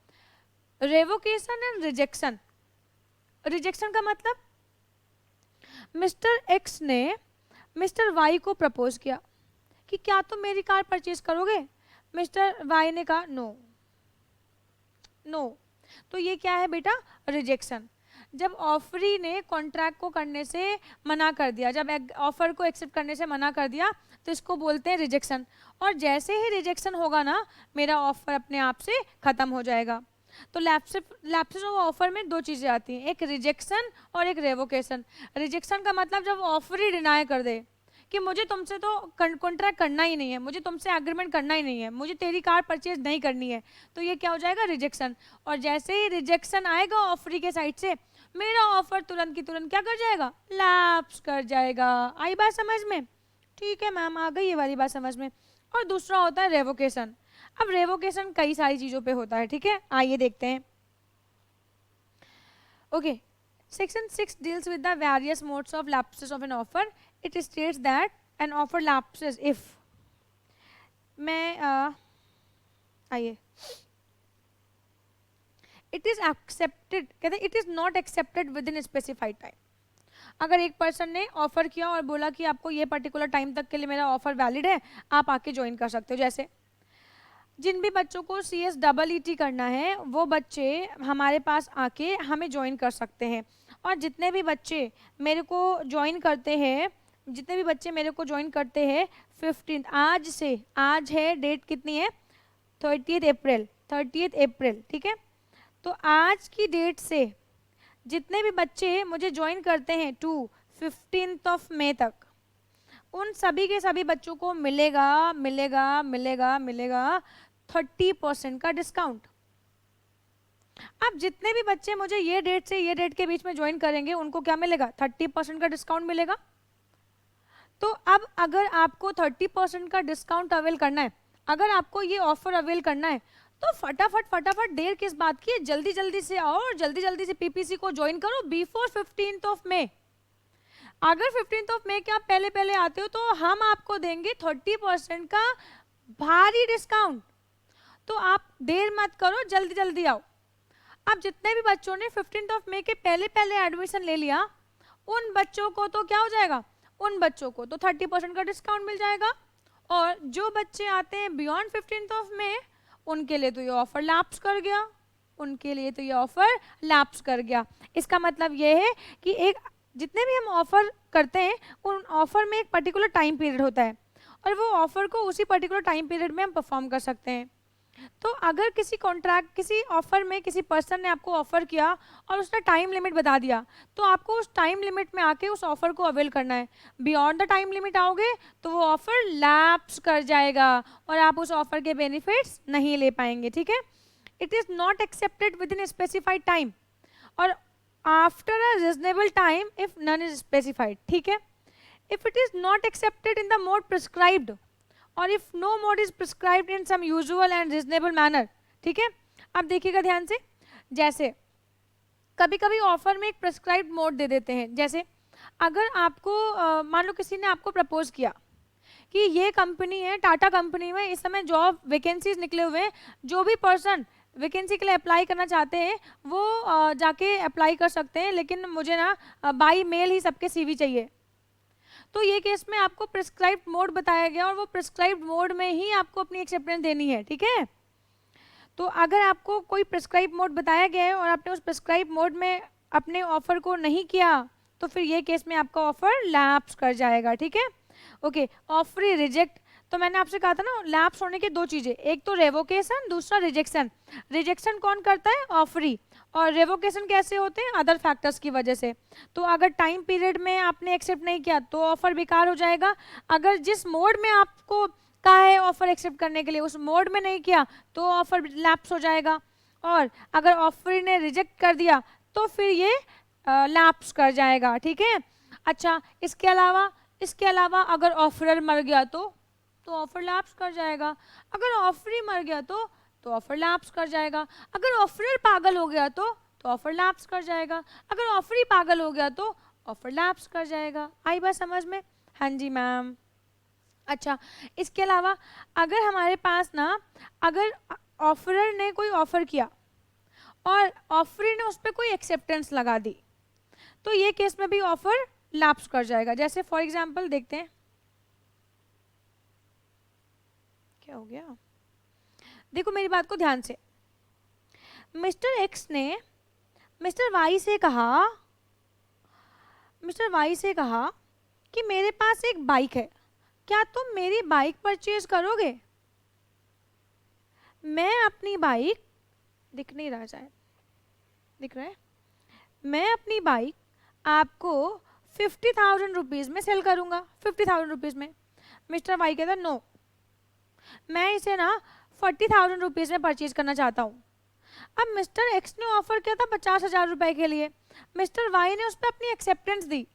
रेवोकेशन एंड रिजेक्शन। रिजेक्शन का मतलब मिस्टर एक्स ने मिस्टर वाई को प्रपोज किया कि क्या तुम मेरी कार परचेज करोगे? मिस्टर वाई ने कहा नो। नो, तो ये क्या है बेटा? रिजेक्शन। जब ऑफरी ने कॉन्ट्रैक्ट को करने से मना कर दिया, जब ऑफर को एक्सेप्ट करने से मना कर दिया तो इसको बोलते हैं रिजेक्शन। और जैसे ही रिजेक्शन होगा ना मेरा ऑफर अपने आप से खत्म हो जाएगा। तो लैप्सेस ऑफ ऑफर में दो चीज़ें आती हैं, एक रिजेक्शन और एक रेवोकेशन। रिजेक्शन का मतलब जब ऑफर डिनाई कर दे कि मुझे तुमसे तो कॉन्ट्रैक्ट करना ही नहीं है, मुझे तुमसे एग्रीमेंट करना ही नहीं है, मुझे तेरी कार परचेज नहीं करनी है, तो ये क्या हो जाएगा? रिजेक्शन। और जैसे ही रिजेक्शन आएगा ऑफरी के साइड से मेरा ऑफर तुरंत की तुरंत क्या कर जाएगा? लैप्स कर जाएगा। आई बात समझ में? ठीक है मैम, आ गई ये वाली बात समझ में। और दूसरा होता है रेवोकेशन। अब रेवोकेशन कई सारी चीज़ों पे होता है, ठीक है, आइए देखते हैं। Okay, section 6 deals with the various modes of lapses of an offer. It states that an offer lapses if, मैं आइए, इट इज एक्सेप्टेड, कहते हैं it is not accepted within specified time. अगर एक पर्सन ने offer किया और बोला कि आपको ये पर्टिकुलर टाइम तक के लिए मेरा ऑफर वैलिड है, आप आके ज्वाइन कर सकते हो। जैसे जिन भी बच्चों को CSEET करना है वो बच्चे हमारे पास आके हमें ज्वाइन कर सकते हैं। और जितने भी बच्चे मेरे को ज्वाइन करते हैं, जितने भी बच्चे मेरे को ज्वाइन करते हैं 15 आज से, आज है डेट कितनी है? 30 अप्रैल, 30 अप्रैल, ठीक है। तो आज की डेट से जितने भी बच्चे मुझे ज्वाइन करते हैं टू 15 मई तक, उन सभी के सभी बच्चों को मिलेगा मिलेगा मिलेगा मिलेगा 30% का डिस्काउंट। अब जितने भी बच्चे मुझे ये डेट से ये डेट के बीच में ज्वाइन करेंगे उनको क्या मिलेगा? 30% का डिस्काउंट मिलेगा। तो अब अगर आपको 30% का डिस्काउंट अवेल करना है, अगर आपको ये ऑफर अवेल करना है तो फटाफट फटाफट, देर किस बात की है, जल्दी जल्दी से आओ और जल्दी जल्दी से PPC को ज्वाइन करो बिफोर 15 मई। अगर 15 मई के आप पहले पहले आते हो तो हम आपको देंगे 30% का भारी डिस्काउंट। तो आप देर मत करो, जल्दी जल्दी आओ। अब जितने भी बच्चों ने 15 मई के पहले पहले एडमिशन ले लिया, उन बच्चों को तो क्या हो जाएगा, उन बच्चों को तो 30% का डिस्काउंट मिल जाएगा, और जो बच्चे आते हैं बियॉन्ड 15 मई उनके लिए तो ये ऑफर लैप्स कर गया, उनके लिए तो ये ऑफर लैप्स कर गया। इसका मतलब ये है कि एक जितने भी हम ऑफर करते हैं उन ऑफर में एक पर्टिकुलर टाइम पीरियड होता है, और वो ऑफर को उसी पर्टिकुलर टाइम पीरियड में हम परफॉर्म कर सकते हैं। तो अगर किसी कॉन्ट्रैक्ट, किसी ऑफर में किसी पर्सन ने आपको ऑफर किया और उसने टाइम लिमिट बता दिया, तो आपको उस टाइम लिमिट में आके उस ऑफर को अवेल करना है। बियॉन्ड द टाइम लिमिट आओगे तो वो ऑफर लैप्स कर जाएगा और आप उस ऑफर के बेनिफिट्स नहीं ले पाएंगे, ठीक है। It is not accepted within specified time और after a reasonable time if none is specified, ठीक है। If it is not accepted in the mode prescribed और if no mode is prescribed in some usual and reasonable manner, ठीक है। अब देखिएगा ध्यान से, जैसे कभी कभी ऑफर में एक प्रिस्क्राइब्ड मोड दे देते हैं। जैसे अगर आपको मान लो किसी ने आपको प्रपोज किया कि ये कंपनी है, टाटा कंपनी में इस समय जॉब वैकेंसीज निकले हुए हैं, जो भी पर्सन वैकेंसी के लिए अप्लाई करना चाहते हैं वो जाके अप्लाई कर सकते हैं, लेकिन मुझे ना बाई मेल ही सबके सीवी चाहिए। तो ये केस में आपको प्रिस्क्राइब्ड मोड बताया गया और वो प्रिस्क्राइब्ड मोड में ही आपको अपनी एक्सेप्टेंस देनी है, ठीक है। तो अगर आपको कोई प्रिस्क्राइब मोड बताया गया है और आपने उस प्रिस्क्राइब मोड में अपने ऑफर को नहीं किया, तो फिर ये केस में आपका ऑफर लैप्स कर जाएगा, ठीक है। ओके, ऑफर रिजेक्ट, तो मैंने आपसे कहा था ना लैप्स होने की दो चीजें, एक तो रेवोकेशन, दूसरा रिजेक्शन। रिजेक्शन कौन करता है, ऑफरी, और रेवोकेशन कैसे होते हैं, अदर फैक्टर्स की वजह से। तो अगर टाइम पीरियड में आपने एक्सेप्ट नहीं किया तो ऑफर बेकार हो जाएगा। अगर जिस मोड में आपको कहा है ऑफर एक्सेप्ट करने के लिए उस मोड में नहीं किया तो ऑफर लैप्स हो जाएगा, और अगर ऑफर ने रिजेक्ट कर दिया तो फिर ये लैप्स कर जाएगा, ठीक है। अच्छा, इसके अलावा अगर ऑफरर मर गया तो ऑफर लैप्स कर जाएगा। अगर ऑफरी मर गया तो ऑफर लैप्स कर जाएगा। अगर ऑफरर पागल हो गया तो ऑफर लैप्स कर जाएगा। अगर ऑफरी पागल हो गया तो ऑफर लैप्स कर जाएगा। आई बात समझ में? हाँ जी मैम। अच्छा, इसके अलावा अगर हमारे पास ना, अगर ऑफरर ने कोई ऑफर किया और ऑफरी ने उस पर कोई एक्सेप्टेंस लगा दी, तो ये केस में भी ऑफर लैप्स कर जाएगा। जैसे फॉर एग्जांपल देखते हैं, क्या हो गया, देखो मेरी बात को ध्यान से। मिस्टर एक्स ने मिस्टर वाई से कहा कि मेरे पास एक बाइक है, क्या तुम मेरी बाइक परचेज करोगे? मैं अपनी बाइक, दिख नहीं रहा शायद, दिख रहा है, मैं अपनी बाइक आपको 50,000 रुपीज़ में सेल करूंगा, 50,000 रुपीज़ में। मिस्टर वाई कहता नो, मैं इसे ना 40,000 रुपीज़ में परचेज करना चाहता हूँ। अब मिस्टर एक्स ने ऑफर किया था 50,000 रुपए के लिए, मिस्टर वाई ने उस पर अपनी एक्सेप्टेंस दी,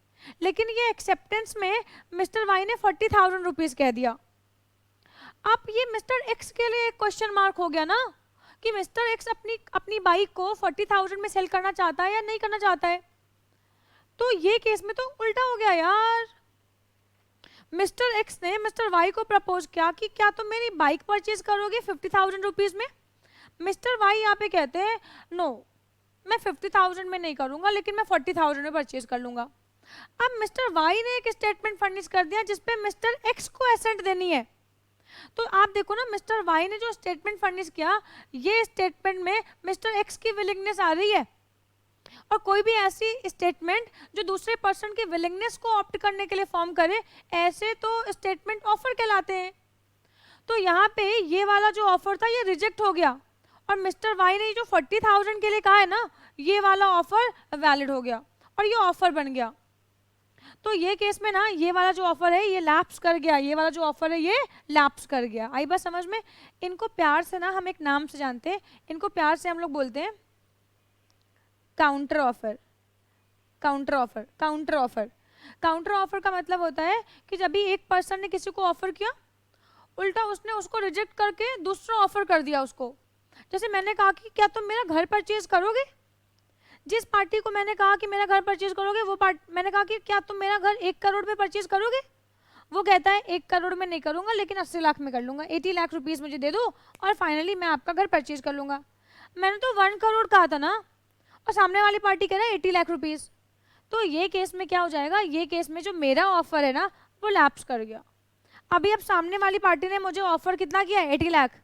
लेकिन ये एक्सेप्टेंस में मिस्टर वाई ने 40,000 रुपीज़ कह दिया। अब ये मिस्टर एक्स के लिए एक क्वेश्चन मार्क हो गया ना कि मिस्टर एक्स अपनी बाइक को 40,000 में सेल करना चाहता है या नहीं करना चाहता है। तो ये केस में तो उल्टा हो गया यार। मिस्टर एक्स ने मिस्टर वाई को प्रपोज किया कि क्या तुम मेरी बाइक परचेज करोगे 50,000 रुपीज़ में। मिस्टर वाई यहाँ पे कहते हैं नो, मैं 50,000 में नहीं करूंगा, लेकिन मैं 40,000 में परचेज कर लूंगा। अब मिस्टर वाई ने एक स्टेटमेंट फर्निश कर दिया जिसपे मिस्टर एक्स को एसेंट देनी है। तो आप देखो ना, मिस्टर वाई ने जो स्टेटमेंट फर्निश किया, ये स्टेटमेंट में मिस्टर एक्स की विलिंगनेस आ रही है, और कोई भी ऐसी स्टेटमेंट जो दूसरे पर्सन की विलिंगनेस को ऑप्ट करने के लिए फॉर्म करे, ऐसे तो स्टेटमेंट ऑफर कहलाते हैं। तो यहाँ पे ये वाला जो ऑफर था ये रिजेक्ट हो गया, और मिस्टर वाई ने जो 40,000 के लिए कहा है ना, ये वाला ऑफर वैलिड हो गया और ये ऑफर बन गया। तो ये केस में ना ये वाला जो ऑफर है ये लैप्स कर गया, ये वाला जो ऑफर है ये लैप्स कर गया। आई बात समझ में? इनको प्यार से ना हम एक नाम से जानते हैं, इनको प्यार से हम लोग बोलते हैं counter offer. Counter offer, counter offer, counter offer का मतलब होता है कि जब भी एक पर्सन ने किसी को ऑफर किया, उल्टा उसने उसको रिजेक्ट करके दूसरा ऑफर कर दिया उसको। जैसे मैंने कहा कि क्या तुम मेरा घर परचेज करोगे, जिस पार्टी को मैंने कहा कि मेरा घर परचेज करोगे, वो मैंने कहा कि क्या तुम मेरा घर 1 करोड़ में परचेज करोगे, वो कहता है 1 करोड़ में नहीं करूंगा, लेकिन 80 लाख में कर लूंगा, 80 लाख रुपीज़ मुझे दे दो और फाइनली मैं आपका घर परचेज कर लूंगा। मैंने तो 1 करोड़ कहा था ना, और सामने वाली पार्टी कह रहा है 80 लाख रुपीस। तो ये केस में क्या हो जाएगा, ये केस में जो मेरा ऑफर है ना वो लैप्स कर गया। अभी अब सामने वाली पार्टी ने मुझे ऑफर कितना किया है, 80 लाख।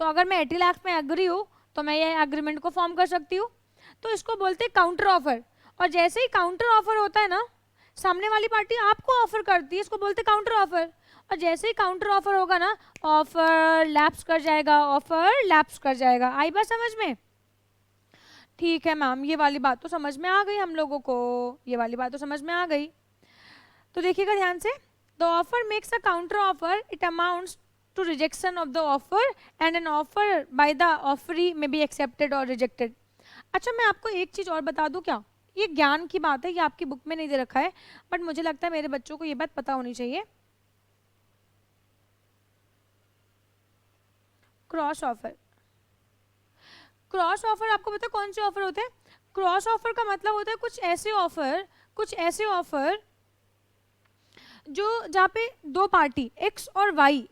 तो अगर मैं 80 लाख में एग्री हूँ तो मैं ये एग्रीमेंट को फॉर्म कर सकती हूँ। तो इसको बोलते हैं काउंटर ऑफर। और जैसे ही काउंटर ऑफर होता है ना, सामने वाली पार्टी आपको ऑफर करती है, इसको बोलते हैं काउंटर ऑफर। और जैसे ही काउंटर ऑफर होगा ना, ऑफर लैप्स कर जाएगा, ऑफर लैप्स कर जाएगा। आई बात समझ में? ठीक है मैम, ये वाली बात तो समझ में आ गई हम लोगों को, ये वाली बात तो समझ में आ गई। तो देखिएगा ध्यान से, the offer makes a counter offer, it amounts to rejection of the offer and an offer by the offeree may be accepted और रिजेक्टेड। अच्छा मैं आपको एक चीज और बता दूं क्या, ये ज्ञान की बात है, ये आपकी बुक में नहीं दे रखा है, बट मुझे लगता है मेरे बच्चों को ये बात पता होनी चाहिए। क्रॉस ऑफर, क्रॉस ऑफर आपको पता है कौन से ऑफर होते हैं? क्रॉस ऑफर का मतलब होता है कुछ ऐसे ऑफर जो जहाँ पे दो पार्टी एक्स और वाई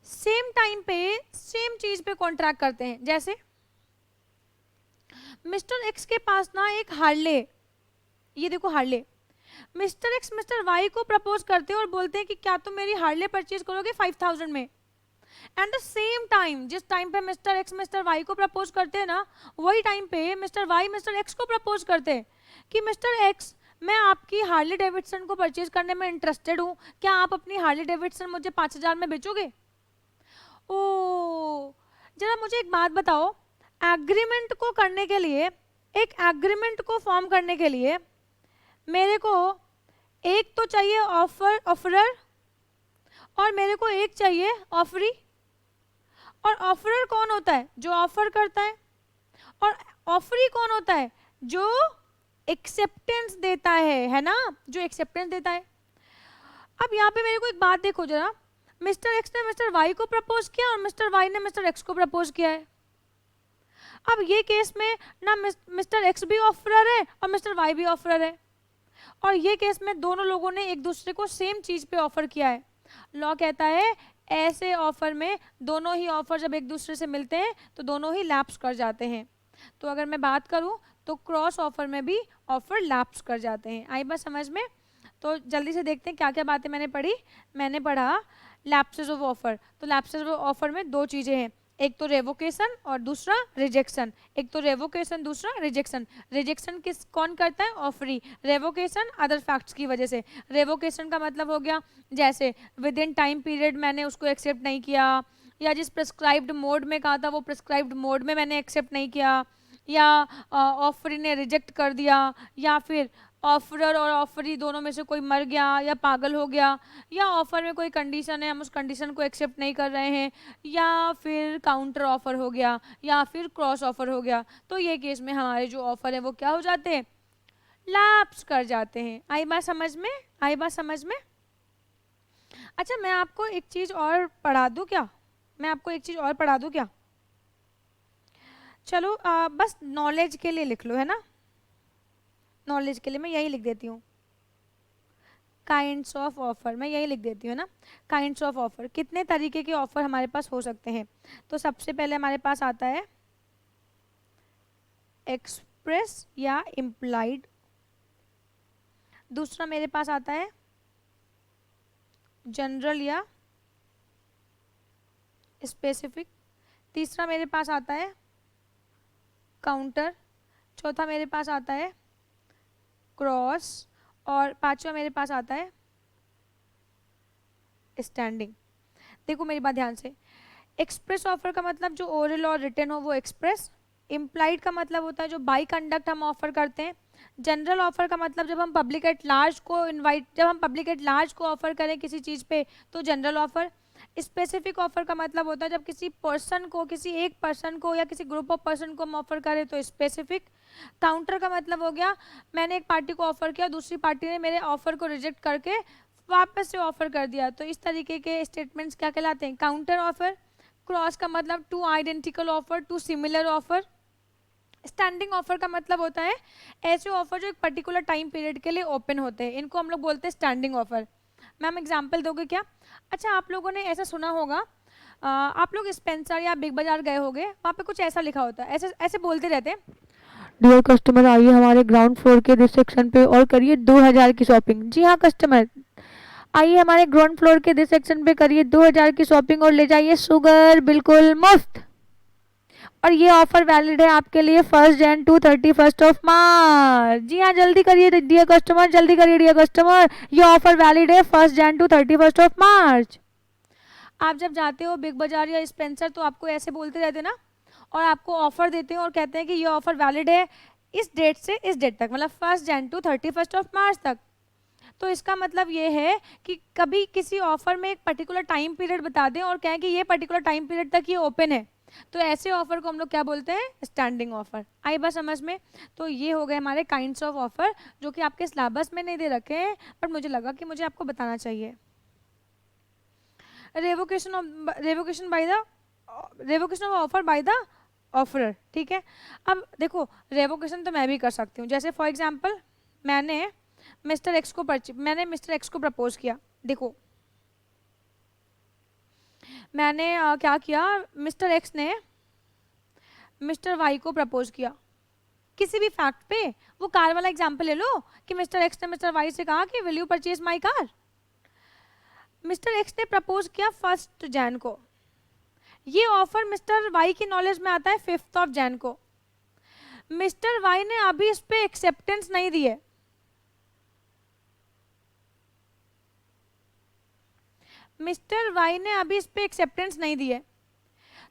सेम टाइम पे सेम चीज पे कॉन्ट्रैक्ट करते हैं। जैसे मिस्टर एक्स के पास ना एक हार्ले, ये देखो Harley, mister X mister Y को प्रपोज करते हैं और बोलते हैं कि क्या तुम मेरी हार्ले परचेज करोगे 5000 में। एंड द सेम टाइम, जिस टाइम पे मिस्टर एक्स मिस्टर वाई को प्रपोज करते हैं ना, वही टाइम पे मिस्टर वाई मिस्टर एक्स को प्रपोज करते हैं कि मिस्टर एक्स मैं आपकी हार्ले डेविडसन को परचेज करने में इंटरेस्टेड हूँ, क्या आप अपनी हार्ले डेविडसन मुझे 5000 में बेचोगे? ओ जरा मुझे एक बात बताओ, एग्रीमेंट को करने के लिए, एक एग्रीमेंट को फॉर्म करने के लिए मेरे को एक तो चाहिए ऑफरर और मेरे को एक चाहिए ऑफरी। और ऑफरर कौन होता है? जो ऑफर करता है। और ऑफरी कौन होता है? जो एक्सेप्टेंस देता है ना, जो एक्सेप्टेंस देता है। अब यहाँ पे मेरे को एक बात देखो जरा, मिस्टर एक्स ने मिस्टर वाई को प्रपोज किया और मिस्टर वाई ने मिस्टर एक्स को प्रपोज किया है। अब ये केस में ना मिस्टर एक्स भी ऑफरर है और मिस्टर वाई भी ऑफरर है, और ये केस में दोनों लोगों ने एक दूसरे को सेम चीज पे ऑफर किया है। लॉ कहता है ऐसे ऑफर में दोनों ही ऑफर जब एक दूसरे से मिलते हैं तो दोनों ही लैप्स कर जाते हैं। तो अगर मैं बात करूं तो क्रॉस ऑफर में भी ऑफर लैप्स कर जाते हैं। आई बात समझ में? तो जल्दी से देखते हैं क्या क्या बातें मैंने पढ़ी। मैंने पढ़ा लैप्सेस ऑफ ऑफर। तो लैप्सेस ऑफ ऑफर में दो चीजें हैं, एक तो रेवोकेशन और दूसरा रिजेक्शन। एक तो रेवोकेशन, दूसरा रिजेक्शन। रिजेक्शन किस कौन करता है? ऑफरी। रेवोकेशन अदर फैक्ट्स की वजह से। रेवोकेशन का मतलब हो गया जैसे विद इन टाइम पीरियड मैंने उसको एक्सेप्ट नहीं किया, या जिस प्रिस्क्राइब्ड मोड में कहा था वो प्रिस्क्राइब्ड मोड में मैंने एक्सेप्ट नहीं किया, या ऑफरी ने रिजेक्ट कर दिया, या फिर ऑफरर और ऑफरी दोनों में से कोई मर गया या पागल हो गया, या ऑफर में कोई कंडीशन है हम उस कंडीशन को एक्सेप्ट नहीं कर रहे हैं, या फिर काउंटर ऑफर हो गया, या फिर क्रॉस ऑफर हो गया। तो ये केस में हमारे जो ऑफर है वो क्या हो जाते हैं? लैप्स कर जाते हैं। आई बात समझ में? आई बात समझ में? अच्छा मैं आपको एक चीज और पढ़ा दूं क्या? मैं आपको एक चीज और पढ़ा दूं क्या? चलो बस नॉलेज के लिए लिख लो, है ना, नॉलेज के लिए मैं यही लिख देती हूँ, काइंड्स ऑफ ऑफर, मैं यही लिख देती हूँ ना, काइंड्स ऑफ ऑफर। कितने तरीके के ऑफर हमारे पास हो सकते हैं? तो सबसे पहले हमारे पास आता है एक्सप्रेस या इम्प्लाइड। दूसरा मेरे पास आता है जनरल या स्पेसिफिक। तीसरा मेरे पास आता है काउंटर। चौथा मेरे पास आता है क्रॉस, और पांचवा मेरे पास आता है स्टैंडिंग। देखो मेरी बात ध्यान से, एक्सप्रेस ऑफर का मतलब जो ओरल और रिटन हो वो एक्सप्रेस। इम्प्लाइड का मतलब होता है जो बाई कंडक्ट हम ऑफर करते हैं। जनरल ऑफर का मतलब जब हम पब्लिक एट लार्ज को जब हम पब्लिक एट लार्ज को ऑफर करें किसी चीज पे तो जनरल ऑफर। स्पेसिफिक ऑफर का मतलब होता है जब किसी पर्सन को, किसी एक पर्सन को या किसी ग्रुप ऑफ पर्सन को हम ऑफर करें तो स्पेसिफिक। काउंटर का मतलब हो गया मैंने एक पार्टी को ऑफर किया, दूसरी पार्टी ने मेरे ऑफर को रिजेक्ट करके वापस से ऑफर कर दिया, तो इस तरीके के स्टेटमेंट्स क्या कहलाते हैं? Counter offer. क्रॉस का मतलब two identical offer, two similar offer. Standing offer का मतलब होता है ऐसे ऑफर जो एक पर्टिकुलर टाइम पीरियड के लिए ओपन होते हैं, इनको हम लोग बोलते हैं स्टैंडिंग ऑफर। मैम एग्जांपल दोगे क्या? अच्छा आप लोगों ने ऐसा सुना होगा आप लोग स्पेंसर या बिग बाजार गए होंगे, वहाँ पे कुछ ऐसा लिखा होता है, ऐसे ऐसे बोलते रहते हैं, डियर कस्टमर आइए हमारे ग्राउंड फ्लोर के रिसेप्शन पे और करिए 2000 की शॉपिंग। जी हाँ कस्टमर, आइए हमारे ग्राउंड फ्लोर के रिसेप्शन पे करिए 2000 की शॉपिंग और ले जाइए शुगर बिल्कुल मुफ्त। और ये ऑफर वैलिड है आपके लिए 1 जन टू 31 मार्च। जी हाँ जल्दी करिए डियर कस्टमर, जल्दी करिए डियर कस्टमर, ये ऑफर वैलिड है 1 जन टू 31 मार्च। आप जब जाते हो बिग बाजार या स्पेंसर तो आपको ऐसे बोलते रहते ना, और आपको ऑफर देते हैं और कहते हैं कि ये ऑफर वैलिड है इस डेट से इस डेट तक, मतलब 1 जन टू 31 मार्च तक। तो इसका मतलब ये है कि कभी किसी ऑफर में एक पर्टिकुलर टाइम पीरियड बता दें और कहें कि ये पर्टिकुलर टाइम पीरियड तक ये ओपन है, तो ऐसे ऑफर को हम लोग क्या बोलते हैं, स्टैंडिंग ऑफर। आई बात समझ में? तो ये हो गए हमारे काइंड्स ऑफ ऑफर जो कि आपके सिलेबस में नहीं दे रखे हैं, पर मुझे लगा कि मुझे आपको बताना चाहिए। Revocation of offer by the offeror, ठीक है। अब देखो रेवोकेशन तो मैं भी कर सकती हूँ, जैसे फॉर एग्जांपल मैंने मिस्टर एक्स को प्रपोज किया। देखो मैंने क्या किया, मिस्टर एक्स ने मिस्टर वाई को प्रपोज किया किसी भी फैक्ट पे। वो कार वाला एग्जांपल ले लो कि मिस्टर एक्स ने मिस्टर वाई से कहा कि will you purchase my car. Mister X ने प्रपोज किया 1 जन को, ये ऑफर मिस्टर वाई की नॉलेज में आता है 5 जन को। मिस्टर वाई ने अभी इस पे एक्सेप्टेंस नहीं दी है, मिस्टर वाई ने अभी इस पे एक्सेप्टेंस नहीं दी है,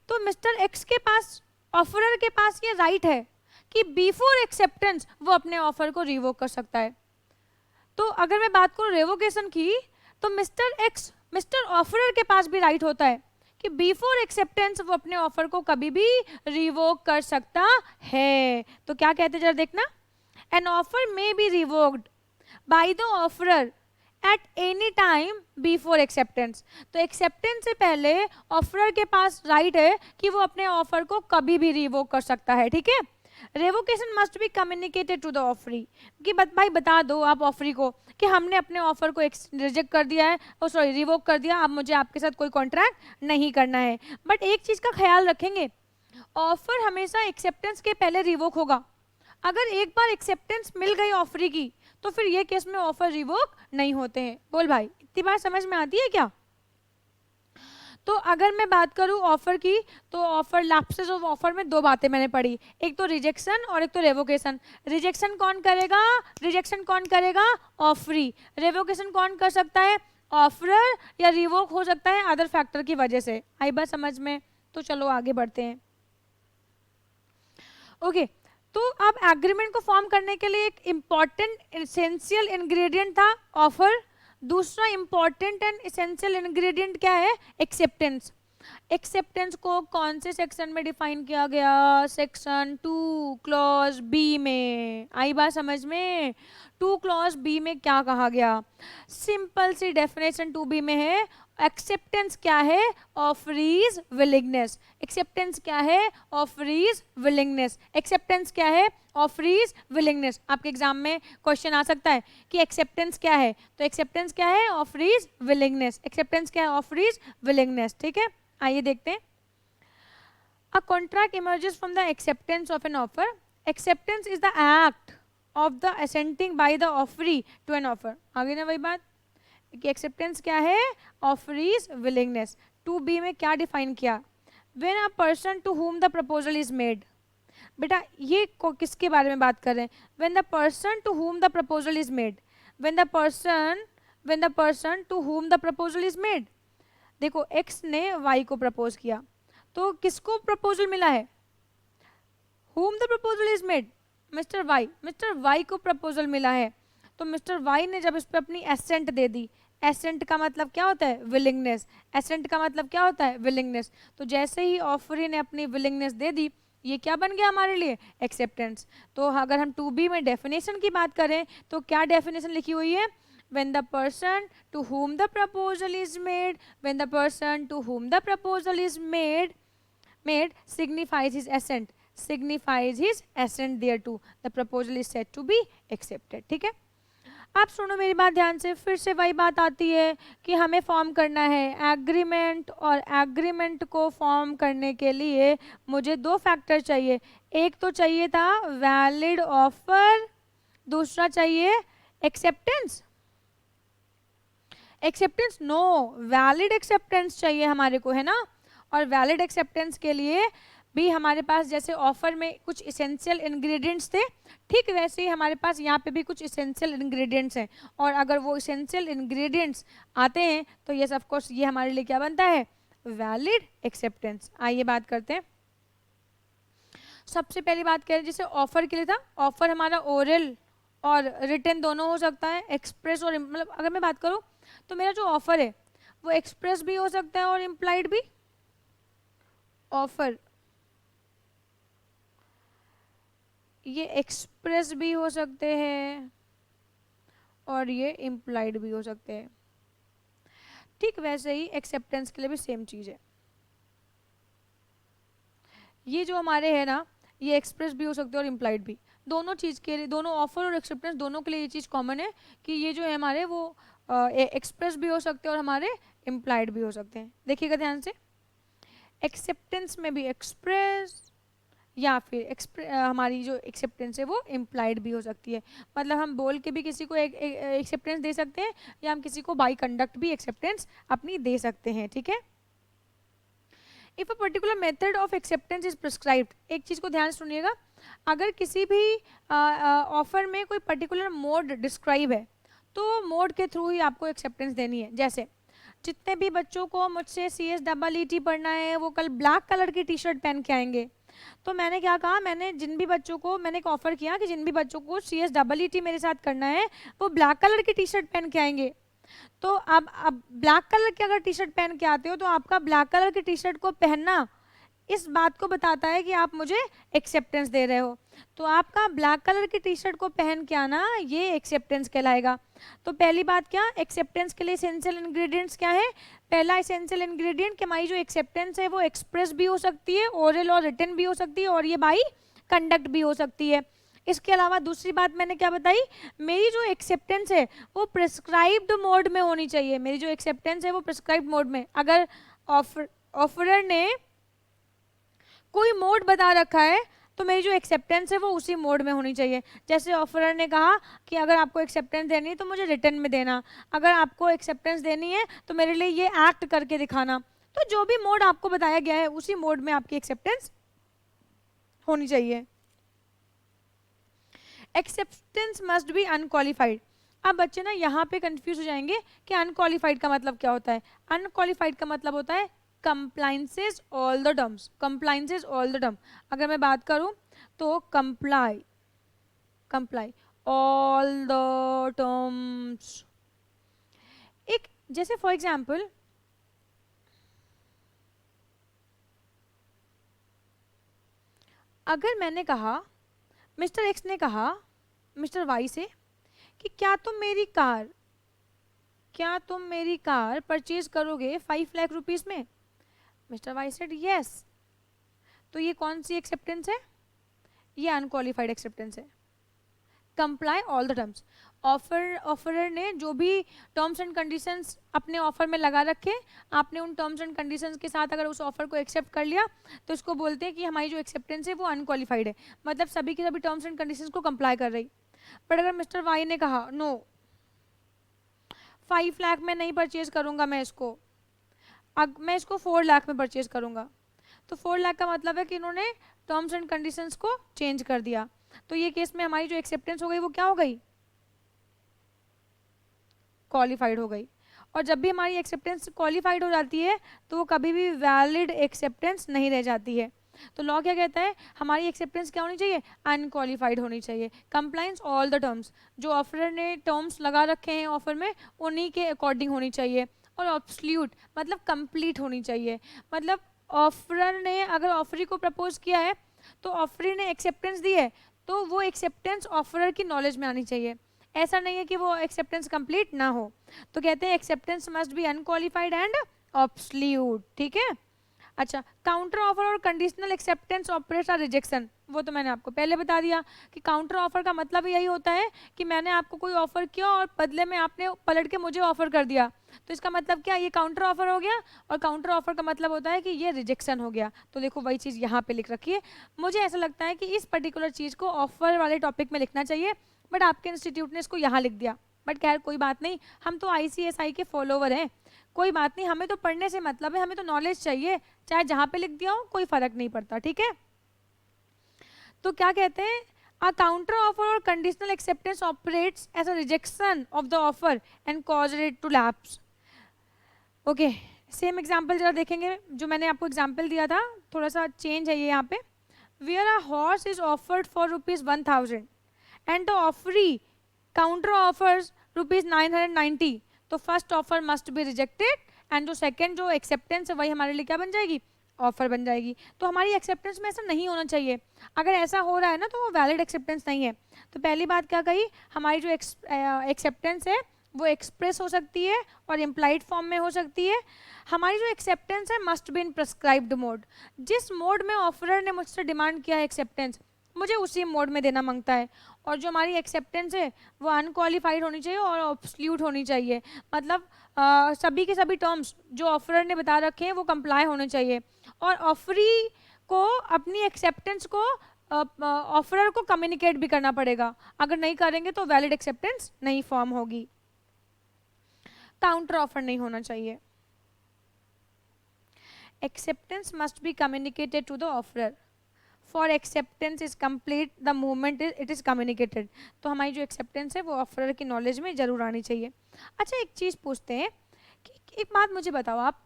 तो मिस्टर एक्स के पास, ऑफरर के पास ये राइट है कि बिफोर एक्सेप्टेंस वो अपने ऑफर को रिवोक कर सकता है। तो अगर मैं बात करूं रेवोकेशन की, तो मिस्टर ऑफरर के पास भी राइट होता है कि बिफोर एक्सेप्टेंस वो अपने ऑफर को कभी भी रिवोक कर सकता है। तो क्या कहते जरा देखना, an offer may be revoked by the offeror at any time before acceptance. तो एक्सेप्टेंस से पहले ऑफरर के पास राइट है कि वो अपने ऑफर को कभी भी रिवोक कर सकता है, ठीक है। Revocation must be communicated to the offeree, कि भाई बता दो आप ऑफरी को कि हमने अपने ऑफर को रिजेक्ट कर दिया है, सॉरी रिवोक कर दिया, अब मुझे आपके साथ कोई कॉन्ट्रैक्ट नहीं करना है। बट एक चीज का ख्याल रखेंगे, ऑफर हमेशा एक्सेप्टेंस के पहले रिवोक होगा। अगर एक बार एक्सेप्टेंस मिल गई ऑफरी की तो फिर ये केस में ऑफर रिवोक नहीं होते हैं। बोल भाई इतनी बात समझ में आती है क्या? तो अगर मैं बात करूं ऑफर की, तो ऑफर लैप्सेस ऑफ ऑफर में 2 बातें मैंने पढ़ी, एक तो रिजेक्शन और एक तो रेवोकेशन। रिजेक्शन कौन करेगा? ऑफरी। रेवोकेशन कौन कर सकता है? ऑफरर, या रिवोक हो सकता है अदर फैक्टर की वजह से। आई बात समझ में? तो चलो आगे बढ़ते हैं। ओके तो अब एग्रीमेंट को फॉर्म करने के लिए एक इंपॉर्टेंट एसेंशियल इंग्रेडिएंट था ऑफर। दूसरा इंपॉर्टेंट एंड एसेंशियल इंग्रेडिएंट क्या है? एक्सेप्टेंस। एक्सेप्टेंस को कौन से सेक्शन में डिफाइन किया गया? सेक्शन 2 क्लॉज बी में। आई बात समझ में? 2 क्लॉज बी में क्या कहा गया? सिंपल सी डेफिनेशन 2B में है। एक्सेप्टेंस क्या है? ऑफरीज विलिंगनेस। एक्सेप्टेंस क्या है? ऑफरीज विलिंगनेस। एक्सेप्टेंस क्या है? ऑफरीज विलिंगनेस। आपके एग्जाम में क्वेश्चन आ सकता है कि एक्सेप्टेंस क्या है, तो एक्सेप्टेंस क्या है? ऑफरीज विलिंगनेस। एक्सेप्टेंस क्या है? ऑफरीज विलिंगनेस, ठीक है। आइए देखते हैं। A contract emerges from the acceptance of an offer. Acceptance is the act of the assenting by the offeree to an offer. आगे ना वही बात कि एक्सेप्टेंस क्या है? ऑफरीज विलिंगनेस। 2B में क्या डिफाइन किया? When a person to whom the proposal is made. बेटा ये किसके बारे में बात कर रहे हैं? When the person to whom the proposal is made. When the person to whom the proposal is made. देखो एक्स ने वाई को प्रपोज किया, तो किसको प्रपोजल मिला है? Whom the proposal is made, mister Y को प्रपोजल मिला है। तो मिस्टर वाई ने जब इस पर अपनी एसेंट दे दी, एसेंट का मतलब क्या होता है? विलिंगनेस। एसेंट का मतलब क्या होता है? विलिंगनेस। तो जैसे ही ऑफरी ने अपनी विलिंगनेस दे दी, ये क्या बन गया हमारे लिए? एक्सेप्टेंस। तो अगर हम 2B में डेफिनेशन की बात करें तो क्या डेफिनेशन लिखी हुई है? when the person to whom the proposal is made, when the person to whom the proposal is made signifies his assent thereto, the proposal is said to be accepted, ठीक है। आप सुनो मेरी बात ध्यान से, फिर से वही बात आती है कि हमें फॉर्म करना है एग्रीमेंट, और एग्रीमेंट को फॉर्म करने के लिए मुझे दो फैक्टर चाहिए। एक तो चाहिए था वैलिड ऑफर, दूसरा चाहिए acceptance. Acceptance no, valid acceptance चाहिए हमारे को, है ना। और वैलिड एक्सेप्टेंस के लिए भी हमारे पास जैसे ऑफर में कुछ इसेंशियल इंग्रेडिएंट्स थे, ठीक वैसे ही हमारे पास यहाँ पे भी कुछ इसेंशियल इंग्रेडिएंट्स हैं। और अगर वो इसेंशियल इंग्रेडिएंट्स आते हैं तो ये ऑफ कोर्स ये हमारे लिए क्या बनता है, वैलिड एक्सेप्टेंस। आइए बात करते हैं। सबसे पहली बात कह रहे जैसे ऑफर के लिए था, ऑफर हमारा ओरल और रिटन दोनों हो सकता है, एक्सप्रेस और मतलब अगर मैं बात करूँ तो मेरा जो ऑफर है वो एक्सप्रेस भी हो सकता है और इम्प्लाइड भी। ऑफर ये एक्सप्रेस भी हो सकते हैं और ये इम्प्लाइड भी हो सकते हैं। ठीक वैसे ही एक्सेप्टेंस के लिए भी सेम चीज़ है। ये जो हमारे है ना, ये एक्सप्रेस भी हो सकते हैं और इम्प्लाइड भी। दोनों चीज़ के लिए, दोनों ऑफर और एक्सेप्टेंस दोनों के लिए ये चीज़ कॉमन है कि ये जो है हमारे वो एक्सप्रेस भी हो सकते हैं और हमारे इम्प्लाइड भी हो सकते हैं। देखिएगा ध्यान से, एक्सेप्टेंस में भी एक्सप्रेस या फिर हमारी जो एक्सेप्टेंस है वो इम्प्लाइड भी हो सकती है। मतलब हम बोल के भी किसी को एक्सेप्टेंस दे सकते हैं या हम किसी को बाई कंडक्ट भी एक्सेप्टेंस अपनी दे सकते हैं, ठीक है। If a particular method of acceptance is prescribed, एक चीज़ को ध्यान से सुनिएगा, अगर किसी भी ऑफर में कोई पर्टिकुलर मोड डिस्क्राइब है तो मोड के थ्रू ही आपको एक्सेप्टेंस देनी है। जैसे जितने भी बच्चों को मुझसे CSEET पढ़ना है वो कल ब्लैक कलर की टी शर्ट पहन के आएंगे, तो मैंने क्या कहा, मैंने जिन भी बच्चों को मैंने एक ऑफर किया कि जिन भी बच्चों को CSEET मेरे साथ करना है वो ब्लैक कलर की टी शर्ट पहन के आएंगे। तो अब ब्लैक कलर की अगर टी शर्ट पहन के आते हो तो आपका ब्लैक कलर की टी शर्ट को पहनना इस बात को बताता है कि आप मुझे एक्सेप्टेंस दे रहे हो। तो आपका ब्लैक कलर की टी शर्ट को पहन के आना ये एक्सेप्टेंस कहलाएगा। तो पहली बात क्या, एक्सेप्टेंस के लिए एसेंशियल इंग्रेडिएंट्स क्या है। पहला एसेंशियल इंग्रेडिएंट कि हमारी जो एक्सेप्टेंस है वो एक्सप्रेस भी हो सकती है, ओरल और रिटन भी हो सकती है, और ये बाई कंडक्ट भी हो सकती है। इसके अलावा दूसरी बात मैंने क्या बताई, मेरी जो एक्सेप्टेंस है वो प्रिस्क्राइब्ड मोड में होनी चाहिए। मेरी जो एक्सेप्टेंस है वो प्रिस्क्राइब्ड मोड में, अगर ऑफरर ने कोई मोड बता रखा है तो मेरी जो एक्सेप्टेंस है वो उसी मोड में होनी चाहिए। जैसे ऑफरर ने कहा कि अगर आपको एक्सेप्टेंस देनी है तो मुझे रिटर्न में देना, अगर आपको एक्सेप्टेंस देनी है तो मेरे लिए ये एक्ट करके दिखाना। तो जो भी मोड आपको बताया गया है उसी मोड में आपकी एक्सेप्टेंस होनी चाहिए। Acceptance must be unqualified. अब बच्चे ना यहाँ पे कंफ्यूज हो जाएंगे कि अनक्वालिफाइड का मतलब क्या होता है। अनक्वालिफाइड का मतलब होता है compliances all the terms, compliances all the term। अगर मैं बात करूं तो comply all the terms। एक जैसे फॉर एग्जाम्पल अगर मैंने कहा, मिस्टर एक्स ने कहा मिस्टर वाई से कि क्या तुम मेरी कार परचेज करोगे 5 लाख रुपीस में। Mister Y said yes. तो ये कौन सी एक्सेप्टेंस है, ये अनक्वालिफाइड एक्सेप्टेंस है। Comply all the terms, offeror ने जो भी टर्म्स एंड कंडीशंस अपने ऑफर में लगा रखे, आपने उन टर्म्स एंड कंडीशंस के साथ अगर उस ऑफर को एक्सेप्ट कर लिया तो इसको बोलते हैं कि हमारी जो एक्सेप्टेंस है वो अनक्वालिफाइड है, मतलब सभी के सभी टर्म्स एंड कंडीशंस को कंप्लाई कर रही। बट अगर मिस्टर वाई ने कहा नो 5 लाख में नहीं परचेज करूंगा मैं इसको, मैं इसको 4 लाख में परचेज करूंगा, तो 4 लाख का मतलब है कि इन्होंने टर्म्स एंड कंडीशंस को चेंज कर दिया। तो ये केस में हमारी जो एक्सेप्टेंस हो गई वो क्या हो गई, क्वालिफाइड हो गई। और जब भी हमारी एक्सेप्टेंस क्वालिफाइड हो जाती है तो वो कभी भी वैलिड एक्सेप्टेंस नहीं रह जाती है। तो लॉ क्या कहता है, हमारी एक्सेप्टेंस क्या होनी चाहिए, अनक्वालिफाइड होनी चाहिए। कंप्लाइंस ऑल द टर्म्स, जो ऑफर ने टर्म्स लगा रखे हैं ऑफर में उन्हीं के अकॉर्डिंग होनी चाहिए। और ऑब्सल्यूट मतलब कंप्लीट होनी चाहिए। मतलब ऑफरर ने अगर ऑफरी को प्रपोज किया है तो ऑफरी ने एक्सेप्टेंस दी है तो वो एक्सेप्टेंस ऑफरर की नॉलेज में आनी चाहिए। ऐसा नहीं है कि वो एक्सेप्टेंस कंप्लीट ना हो। तो कहते हैं acceptance must be unqualified and absolute, ठीक है। अच्छा, काउंटर ऑफर और conditional acceptance operates are rejection, वो तो मैंने आपको पहले बता दिया कि काउंटर ऑफर का मतलब यही होता है कि मैंने आपको कोई ऑफर किया और बदले में आपने पलट के मुझे ऑफर कर दिया, तो इसका मतलब क्या, ये काउंटर ऑफर हो गया। और काउंटर ऑफर का मतलब होता है कि ये रिजेक्शन हो गया। तो देखो वही चीज़ यहाँ पे लिख रखी है। मुझे ऐसा लगता है कि इस पर्टिकुलर चीज़ को ऑफर वाले टॉपिक में लिखना चाहिए, बट आपके इंस्टीट्यूट ने इसको यहाँ लिख दिया। बट खैर कोई बात नहीं, हम तो ICSI के फॉलोवर हैं, कोई बात नहीं, हमें तो पढ़ने से मतलब है, हमें तो नॉलेज चाहिए, चाहे जहाँ पे लिख दिया हो कोई फर्क नहीं पड़ता, ठीक है। तो क्या कहते हैं, a counter offer or conditional acceptance operates as a rejection of the offer and causes it to lapse. Okay, same example जरा देखेंगे, जो मैंने आपको एग्जाम्पल दिया था, थोड़ा सा चेंज है ये यहाँ पे। Where a horse is offered for ₹1000 and the offeree counter offers ₹990, तो first offer must be rejected and जो सेकंड जो एक्सेप्टेंस है वही हमारे लिए क्या बन जाएगी, ऑफर बन जाएगी। तो हमारी एक्सेप्टेंस में ऐसा नहीं होना चाहिए, अगर ऐसा हो रहा है ना तो वो वैलिड एक्सेप्टेंस नहीं है। तो पहली बात क्या कही, हमारी जो एक्सेप्टेंस है वो एक्सप्रेस हो सकती है और इम्प्लाइड फॉर्म में हो सकती है। हमारी जो एक्सेप्टेंस है must be in prescribed mode, जिस मोड में ऑफरर ने मुझसे डिमांड किया है एक्सेप्टेंस, मुझे उसी मोड में देना मांगता है। और जो हमारी एक्सेप्टेंस है वो अनक्वालिफाइड होनी चाहिए और ऑब्सोल्यूट होनी चाहिए, मतलब सभी के सभी टर्म्स जो ऑफरर ने बता रखे हैं वो कंप्लाई होने चाहिए। और ऑफरी को अपनी एक्सेप्टेंस को ऑफरर को कम्युनिकेट भी करना पड़ेगा, अगर नहीं करेंगे तो वैलिड एक्सेप्टेंस नहीं फॉर्म होगी। काउंटर ऑफर नहीं होना चाहिए। Acceptance must be communicated to the offeror, for acceptance is complete the moment it is communicated. तो हमारी जो एक्सेप्टेंस है वो ऑफरर की नॉलेज में जरूर आनी चाहिए। अच्छा, एक चीज़ पूछते हैं कि एक बात मुझे बताओ आप,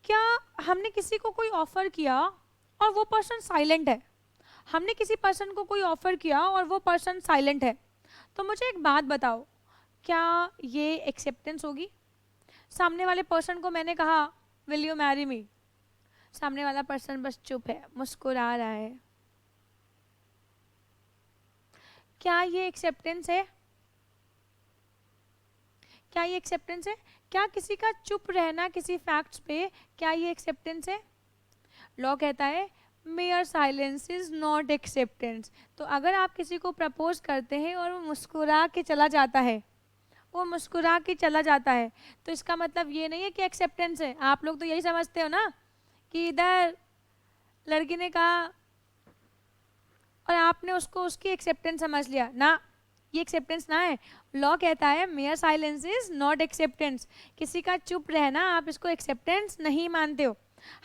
क्या हमने किसी को कोई ऑफर किया और वो पर्सन साइलेंट है, हमने किसी पर्सन को कोई ऑफर किया और वो पर्सन साइलेंट है, तो मुझे एक बात बताओ, क्या ये एक्सेप्टेंस होगी? सामने वाले पर्सन को मैंने कहा विल यू मैरी मी, सामने वाला पर्सन बस चुप है, मुस्कुरा रहा है, क्या ये एक्सेप्टेंस है? क्या ये एक्सेप्टेंस है? क्या किसी का चुप रहना किसी फैक्ट्स पे, क्या ये एक्सेप्टेंस है? लॉ कहता है mere silence is not acceptance. तो अगर आप किसी को प्रपोज करते हैं और वो मुस्कुरा के चला जाता है, वो मुस्कुरा के चला जाता है, तो इसका मतलब ये नहीं है कि एक्सेप्टेंस है। आप लोग तो यही समझते हो ना कि इधर लड़की ने कहा और आपने उसको उसकी एक्सेप्टेंस समझ लिया ना, ये एक्सेप्टेंस ना है। लॉ कहता है mere silence is not acceptance, किसी का चुप रहना आप इसको एक्सेप्टेंस नहीं मानते हो।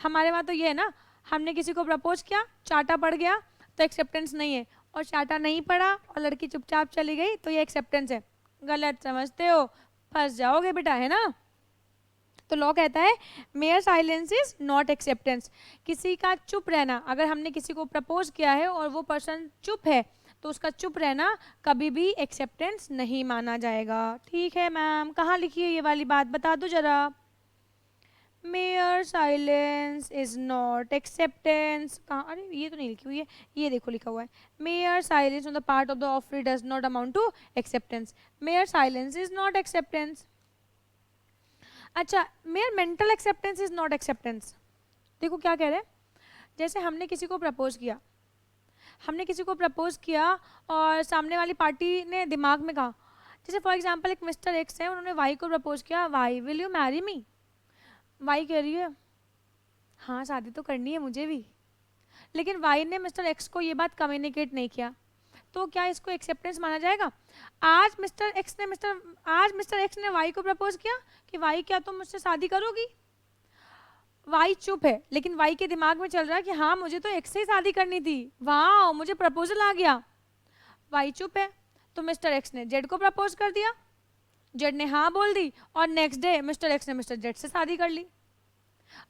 हमारे वहाँ तो ये है ना, हमने किसी को प्रपोज किया, चाटा पड़ गया तो एक्सेप्टेंस नहीं है, और चाटा नहीं पड़ा और लड़की चुपचाप चली गई तो ये एक्सेप्टेंस है। गलत समझते हो, फंस जाओगे बेटा, है ना। तो लॉ कहता है mere silence is not acceptance, किसी का चुप रहना, अगर हमने किसी को प्रपोज किया है और वो पर्सन चुप है तो उसका चुप रहना कभी भी एक्सेप्टेंस नहीं माना जाएगा। ठीक है मैम, कहाँ लिखी है ये वाली बात, बता दो जरा। Mayor silence is not acceptance, कहाँ, अरे ये तो नहीं लिखी हुई है, ये देखो लिखा हुआ है mere silence on the part of the offer does not amount to acceptance, mere silence is not acceptance. अच्छा, mere mental acceptance is not acceptance. देखो क्या कह रहे हैं, जैसे हमने किसी को प्रपोज किया, हमने किसी को प्रपोज किया और सामने वाली पार्टी ने दिमाग में कहा, जैसे फॉर एग्जांपल एक मिस्टर एक्स है, उन्होंने वाई को प्रपोज किया, Y will you marry me, Y कह रही है हाँ शादी तो करनी है मुझे भी, लेकिन वाई ने मिस्टर एक्स को ये बात कम्युनिकेट नहीं किया, तो क्या इसको एक्सेप्टेंस माना जाएगा? आज मिस्टर एक्स ने वाई को प्रपोज किया कि वाई क्या तुम मुझसे शादी करोगी, वाई चुप है, लेकिन वाई के दिमाग में चल रहा है कि हाँ मुझे तो एक्स से ही शादी करनी थी, वाह मुझे प्रपोजल आ गया। वाई चुप है, तो मिस्टर एक्स ने जेड को प्रपोज कर दिया, जेड ने हाँ बोल दी और नेक्स्ट डे मिस्टर एक्स ने मिस्टर जेड से शादी कर ली।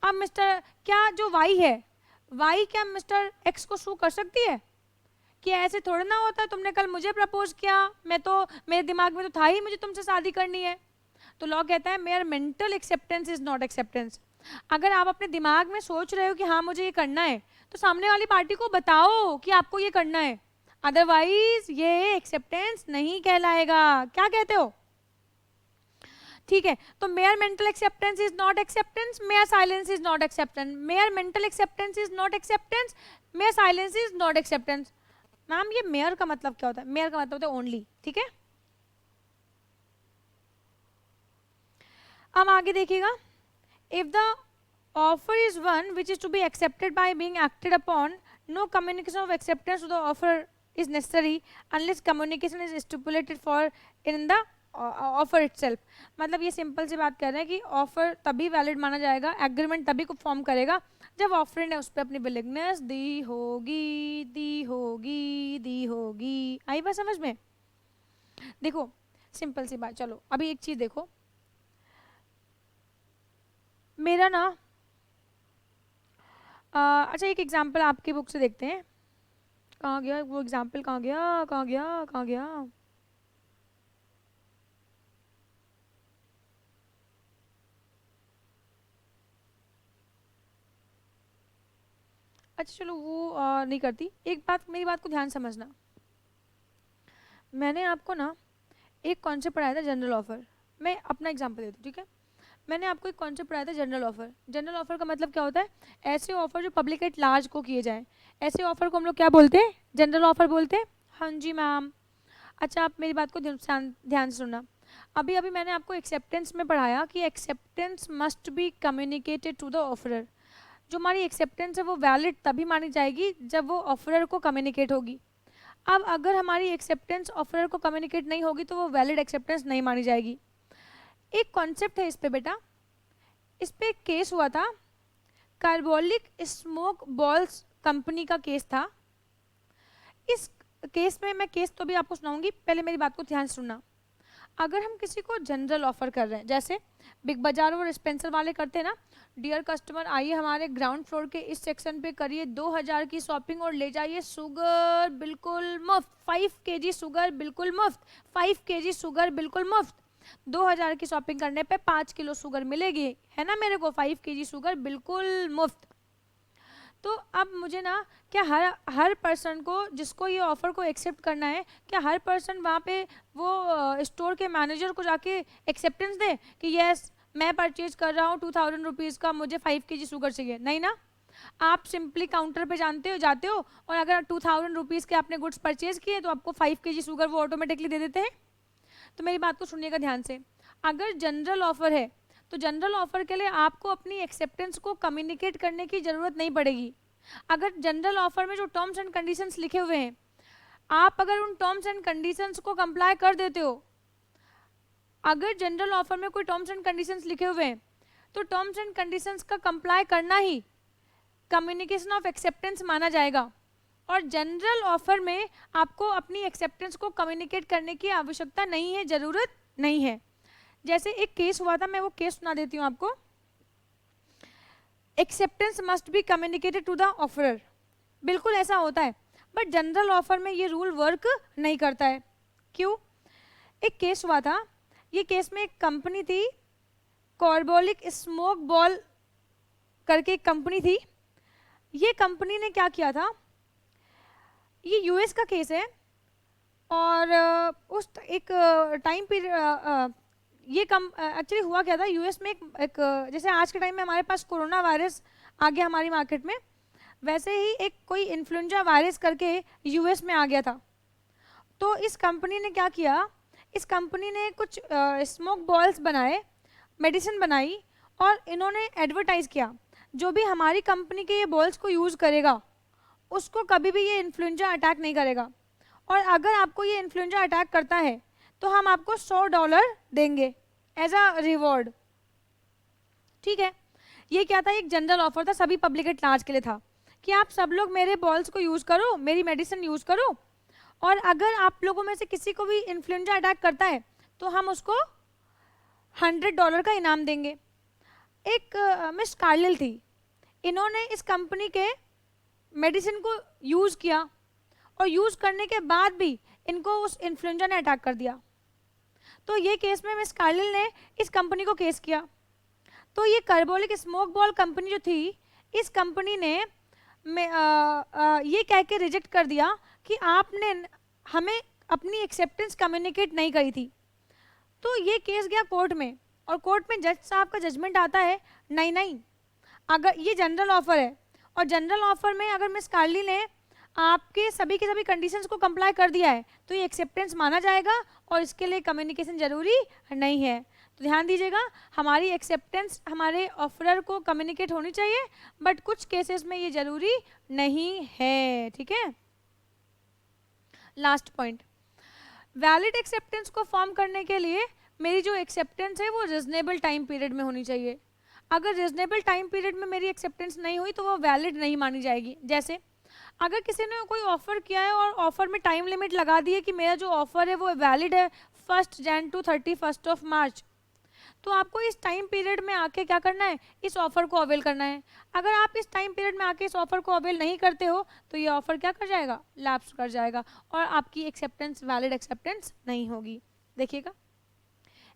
अब मिस्टर क्या जो वाई है, वाई क्या मिस्टर एक्स को सू कर सकती है कि ऐसे थोड़ा ना होता, तुमने कल मुझे प्रपोज किया, मैं तो मेरे दिमाग में तो था ही मुझे तुमसे शादी करनी है। तो लॉ कहता है mayor mental acceptance is not acceptance. अगर आप अपने दिमाग में सोच रहे हो कि हाँ मुझे ये करना है, तो सामने वाली पार्टी को बताओ कि आपको ये करना है, अदरवाइज ये एक्सेप्टेंस नहीं कहलाएगा। क्या कहते हो? ठीक है, तो mere mental acceptance is not acceptance, mere silence is not acceptance, mayor mental acceptance is not acceptance, mere silence is not acceptance. Ma'am ये मेयर का मतलब क्या होता है? मेयर का मतलब होता है ओनली, ठीक है। अब आगे देखिएगा, if the offer is one which is to be accepted by being acted upon, no communication of acceptance to the offer is necessary unless communication is stipulated for in the offer itself। मतलब ये simple सी बात कर रहे हैं कि offer तभी valid माना जाएगा, एग्रीमेंट तभी को फॉर्म करेगा जब ऑफर ने उस पर अपनी विलिंगनेस दी होगी, दी होगी, दी होगी। आई बात समझ में? देखो सिंपल सी बात। चलो अभी एक चीज देखो, मेरा ना अच्छा एक एग्जांपल आपकी बुक से देखते हैं। कहाँ गया वो एग्जाम्पल? कहाँ गया, कहाँ गया, कहाँ गया? अच्छा चलो वो नहीं करती। एक बात, मेरी बात को ध्यान समझना। मैंने आपको ना एक कॉन्सेप्ट पढ़ाया था जनरल ऑफर। मैं अपना एग्जाम्पल देती हूँ, ठीक है। मैंने आपको एक कॉन्सेप्ट पढ़ाया था जनरल ऑफर। जनरल ऑफर का मतलब क्या होता है? ऐसे ऑफर जो पब्लिक एट लार्ज को किए जाए, ऐसे ऑफर को हम लोग क्या बोलते हैं? जनरल ऑफर बोलते हैं। हाँ जी मैम। अच्छा आप मेरी बात को ध्यान से सुनना। अभी अभी मैंने आपको एक्सेप्टेंस में पढ़ाया कि acceptance must be communicated to the offeror. जो हमारी एक्सेप्टेंस है वो वैलिड तभी मानी जाएगी जब वो ऑफरर को कम्युनिकेट होगी। अब अगर हमारी एक्सेप्टेंस ऑफरर को कम्युनिकेट नहीं होगी तो वो वैलिड एक्सेप्टेंस नहीं मानी जाएगी। एक कॉन्सेप्ट है इस पे बेटा, इस पे एक केस हुआ था, कार्बोलिक स्मोक बॉल्स कंपनी का केस था। इस केस में मैं केस तो भी आपको सुनाऊंगी, पहले मेरी बात को ध्यान से सुनना। अगर हम किसी को जनरल ऑफर कर रहे हैं, जैसे बिग बाजार और स्पेंसर वाले करते हैं ना, डियर कस्टमर आइए हमारे ग्राउंड फ्लोर के इस सेक्शन पे करिए 2000 की शॉपिंग और ले जाइए शुगर बिल्कुल मुफ्त, 5 kg शुगर बिल्कुल मुफ्त, 5 kg शुगर बिल्कुल मुफ्त। 2000 की शॉपिंग करने पे 5 किलो शुगर मिलेगी, है ना मेरे को, 5 kg शुगर बिल्कुल मुफ्त। तो अब मुझे ना क्या हर पर्सन को जिसको ये ऑफर को एक्सेप्ट करना है, क्या हर पर्सन वहाँ पे वो स्टोर के मैनेजर को जाके एक्सेप्टेंस दे कि यस मैं परचेज कर रहा हूँ 2000 रुपीज़ का, मुझे 5 kg शुगर चाहिए? नहीं ना। आप सिंपली काउंटर पे जाते हो और अगर 2000 रुपीज़ के आपने गुड्स परचेज किए तो आपको 5 kg शुगर वो ऑटोमेटिकली दे देते हैं। तो मेरी बात को सुनिएगा ध्यान से। अगर जनरल ऑफर है तो जनरल ऑफर के लिए आपको अपनी एक्सेप्टेंस को कम्युनिकेट करने की ज़रूरत नहीं पड़ेगी। अगर जनरल ऑफर में जो टर्म्स एंड कंडीशंस लिखे हुए हैं, आप अगर उन टर्म्स एंड कंडीशंस को कंप्लाई कर देते हो, अगर जनरल ऑफर में कोई टर्म्स एंड कंडीशंस लिखे हुए हैं तो टर्म्स एंड कंडीशंस का कंप्लाई करना ही कम्युनिकेशन ऑफ एक्सेप्टेंस माना जाएगा। और जनरल ऑफर में आपको अपनी एक्सेप्टेंस को कम्युनिकेट करने की आवश्यकता नहीं है, ज़रूरत नहीं है। जैसे एक केस हुआ था, मैं वो केस सुना देती हूँ आपको। Acceptance must be communicated to the offeror, बिल्कुल ऐसा होता है, बट जनरल ऑफर में ये रूल वर्क नहीं करता है। क्यों? एक केस हुआ था, ये केस में एक कंपनी थी, कार्बोलिक स्मोक बॉल करके एक कंपनी थी। ये कंपनी ने क्या किया था, ये यूएस का केस है और उस एक टाइम पीरियड ये एक्चुअली हुआ क्या था, यूएस में एक जैसे आज के टाइम में हमारे पास कोरोना वायरस आ गया हमारी मार्केट में, वैसे ही एक कोई इन्फ्लुएंजा वायरस करके यूएस में आ गया था। तो इस कंपनी ने क्या किया, इस कंपनी ने कुछ स्मोक बॉल्स बनाए, मेडिसिन बनाई और इन्होंने एडवर्टाइज किया जो भी हमारी कंपनी के ये बॉल्स को यूज़ करेगा उसको कभी भी ये इन्फ्लुएंजा अटैक नहीं करेगा, और अगर आपको ये इन्फ्लुएंजा अटैक करता है तो हम आपको $100 देंगे एज अ रिवॉर्ड। ठीक है, ये क्या था, एक जनरल ऑफर था, सभी पब्लिक एट लार्ज के लिए था कि आप सब लोग मेरे बॉल्स को यूज़ करो, मेरी मेडिसिन यूज़ करो, और अगर आप लोगों में से किसी को भी इन्फ्लुएंजा अटैक करता है तो हम उसको $100 का इनाम देंगे। एक मिस कार्लिल थी, इन्होंने इस कंपनी के मेडिसिन को यूज़ किया और यूज़ करने के बाद भी इनको उस इन्फ्लुएंजा ने अटैक कर दिया। तो ये केस में मिस कार्लिल ने इस कंपनी को केस किया। तो ये कार्बोलिक स्मोक बॉल कंपनी जो थी, इस कंपनी ने ये कह के रिजेक्ट कर दिया कि आपने हमें अपनी एक्सेप्टेंस कम्युनिकेट नहीं करी थी। तो ये केस गया कोर्ट में और कोर्ट में जज साहब का जजमेंट आता है नहीं नहीं, अगर ये जनरल ऑफर है और जनरल ऑफर में अगर मिस कार्ली ने आपके सभी के सभी कंडीशंस को कंप्लाई कर दिया है तो ये एक्सेप्टेंस माना जाएगा और इसके लिए कम्युनिकेशन जरूरी नहीं है। तो ध्यान दीजिएगा, हमारी एक्सेप्टेंस हमारे ऑफरर को कम्युनिकेट होनी चाहिए, बट कुछ केसेस में ये जरूरी नहीं है। ठीक है, लास्ट पॉइंट, वैलिड एक्सेप्टेंस को फॉर्म करने के लिए मेरी जो एक्सेप्टेंस है वो रीजनेबल टाइम पीरियड में होनी चाहिए। अगर रीजनेबल टाइम पीरियड में मेरी एक्सेप्टेंस नहीं हुई तो वो वैलिड नहीं मानी जाएगी। जैसे अगर किसी ने कोई ऑफर किया है और ऑफर में टाइम लिमिट लगा दी है कि मेरा जो ऑफर है वो वैलिड है 1 Jan to 31 March, तो आपको इस टाइम पीरियड में आके क्या करना है, इस ऑफर को अवेल करना है। अगर आप इस टाइम पीरियड में आके इस ऑफर को अवेल नहीं करते हो तो ये ऑफर क्या कर जाएगा, लैप्स कर जाएगा और आपकी एक्सेप्टेंस वैलिड एक्सेप्टेंस नहीं होगी। देखिएगा,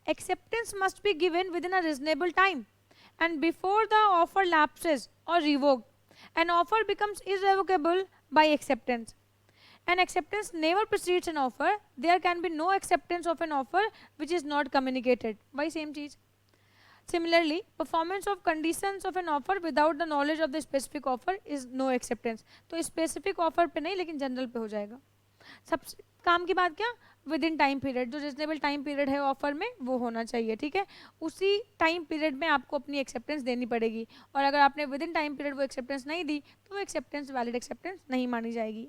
acceptance must be given within a reasonable time and before the offer lapses or revoked. An offer becomes irrevocable by acceptance. An acceptance never precedes an offer. There can be no acceptance of an offer which is not communicated. Why same cheez? Similarly, performance of conditions of an offer without the knowledge of the specific offer is no acceptance. तो specific offer पे नहीं लेकिन general पे हो जाएगा। सबसे काम की बात क्या, विद इन टाइम पीरियड, जो रिजनेबल टाइम पीरियड है ऑफर में वो होना चाहिए। ठीक है, उसी टाइम पीरियड में आपको अपनी एक्सेप्टेंस देनी पड़ेगी और अगर आपने विद इन टाइम पीरियड वो एक्सेप्टेंस नहीं दी तो वो एक्सेप्टेंस वैलिड एक्सेप्टेंस नहीं मानी जाएगी।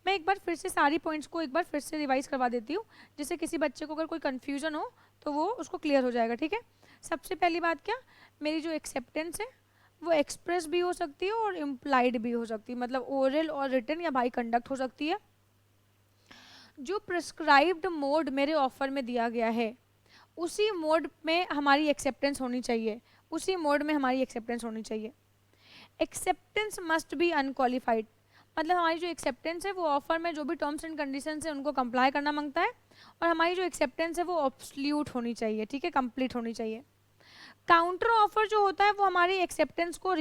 मैं एक बार फिर से सारी पॉइंट्स को एक बार फिर से रिवाइज करवा देती हूँ, जिससे किसी बच्चे को अगर कोई कन्फ्यूजन हो तो वो उसको क्लियर हो जाएगा। ठीक है, सबसे पहली बात क्या, मेरी जो एक्सेप्टेंस है वो एक्सप्रेस भी हो सकती है और इम्प्लाइड भी हो सकती है, मतलब ओरल और रिटन या बाई कंडक्ट हो सकती है। जो प्रिस्क्राइब्ड मोड मेरे ऑफर में दिया गया है उसी मोड में हमारी एक्सेप्टेंस होनी चाहिए, उसी मोड में हमारी एक्सेप्टेंस होनी चाहिए। एक्सेप्टेंस मस्ट बी अनक्वालिफाइड, मतलब हमारी जो एक्सेप्टेंस है वो ऑफर में जो भी टर्म्स एंड कंडीशंस है उनको कंप्लाई करना मांगता है और हमारी जो एक्सेप्टेंस है वो ऑब्सोल्यूट होनी चाहिए। ठीक है, कंप्लीट होनी चाहिए। काउंटर ऑफर जो होता है वो हमारी एक्सेप्टेंस को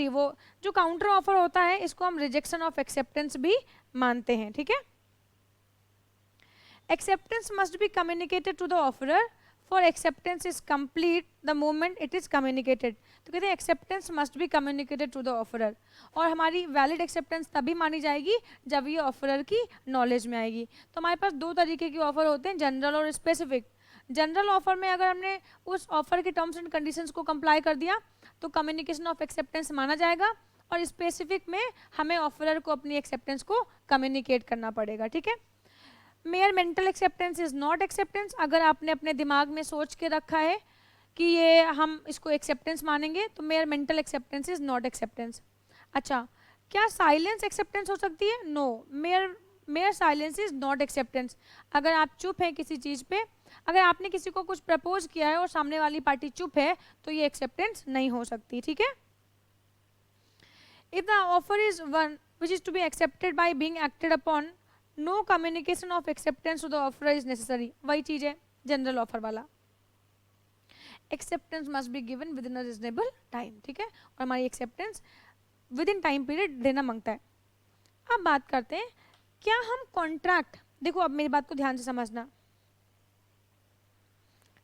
जो काउंटर ऑफर होता है इसको हम रिजेक्शन ऑफ एक्सेप्टेंस भी मानते हैं। ठीक है, acceptance must be communicated to the offerer, for acceptance is complete the moment it is communicated। तो कहते हैं acceptance must be communicated to the offerer और हमारी valid acceptance तभी मानी जाएगी जब ये offerer की knowledge में आएगी। तो हमारे पास दो तरीके की ऑफर होते हैं, जनरल और स्पेसिफिक। जनरल ऑफर में अगर हमने उस ऑफर के टर्म्स एंड कंडीशंस को कंप्लाई कर दिया तो कम्युनिकेशन ऑफ एक्सेप्टेंस माना जाएगा और स्पेसिफिक में हमें ऑफरर को अपनी एक्सेप्टेंस को कम्युनिकेट करना पड़ेगा। ठीक है, mayor mental acceptance is not acceptance, अगर आपने अपने दिमाग में सोच के रखा है कि ये हम इसको एक्सेप्टेंस मानेंगे तो mere mental acceptance is not acceptance. अच्छा, क्या साइलेंस एक्सेप्टेंस हो सकती है? No, mere silence is not acceptance. अगर आप चुप हैं किसी चीज़ पे, अगर आपने किसी को कुछ प्रपोज किया है और सामने वाली पार्टी चुप है तो ये एक्सेप्टेंस नहीं हो सकती। ठीक है, if the offer is one which is to be accepted by being acted upon, no communication of acceptance to the offer is necessary. वही चीज है जनरल ऑफर वाला, acceptance must be given within a reasonable time. ठीक है, और हमारी acceptance within time period देना मांगता है। अब बात करते हैं क्या हम कॉन्ट्रैक्ट, देखो अब मेरी बात को ध्यान से समझना,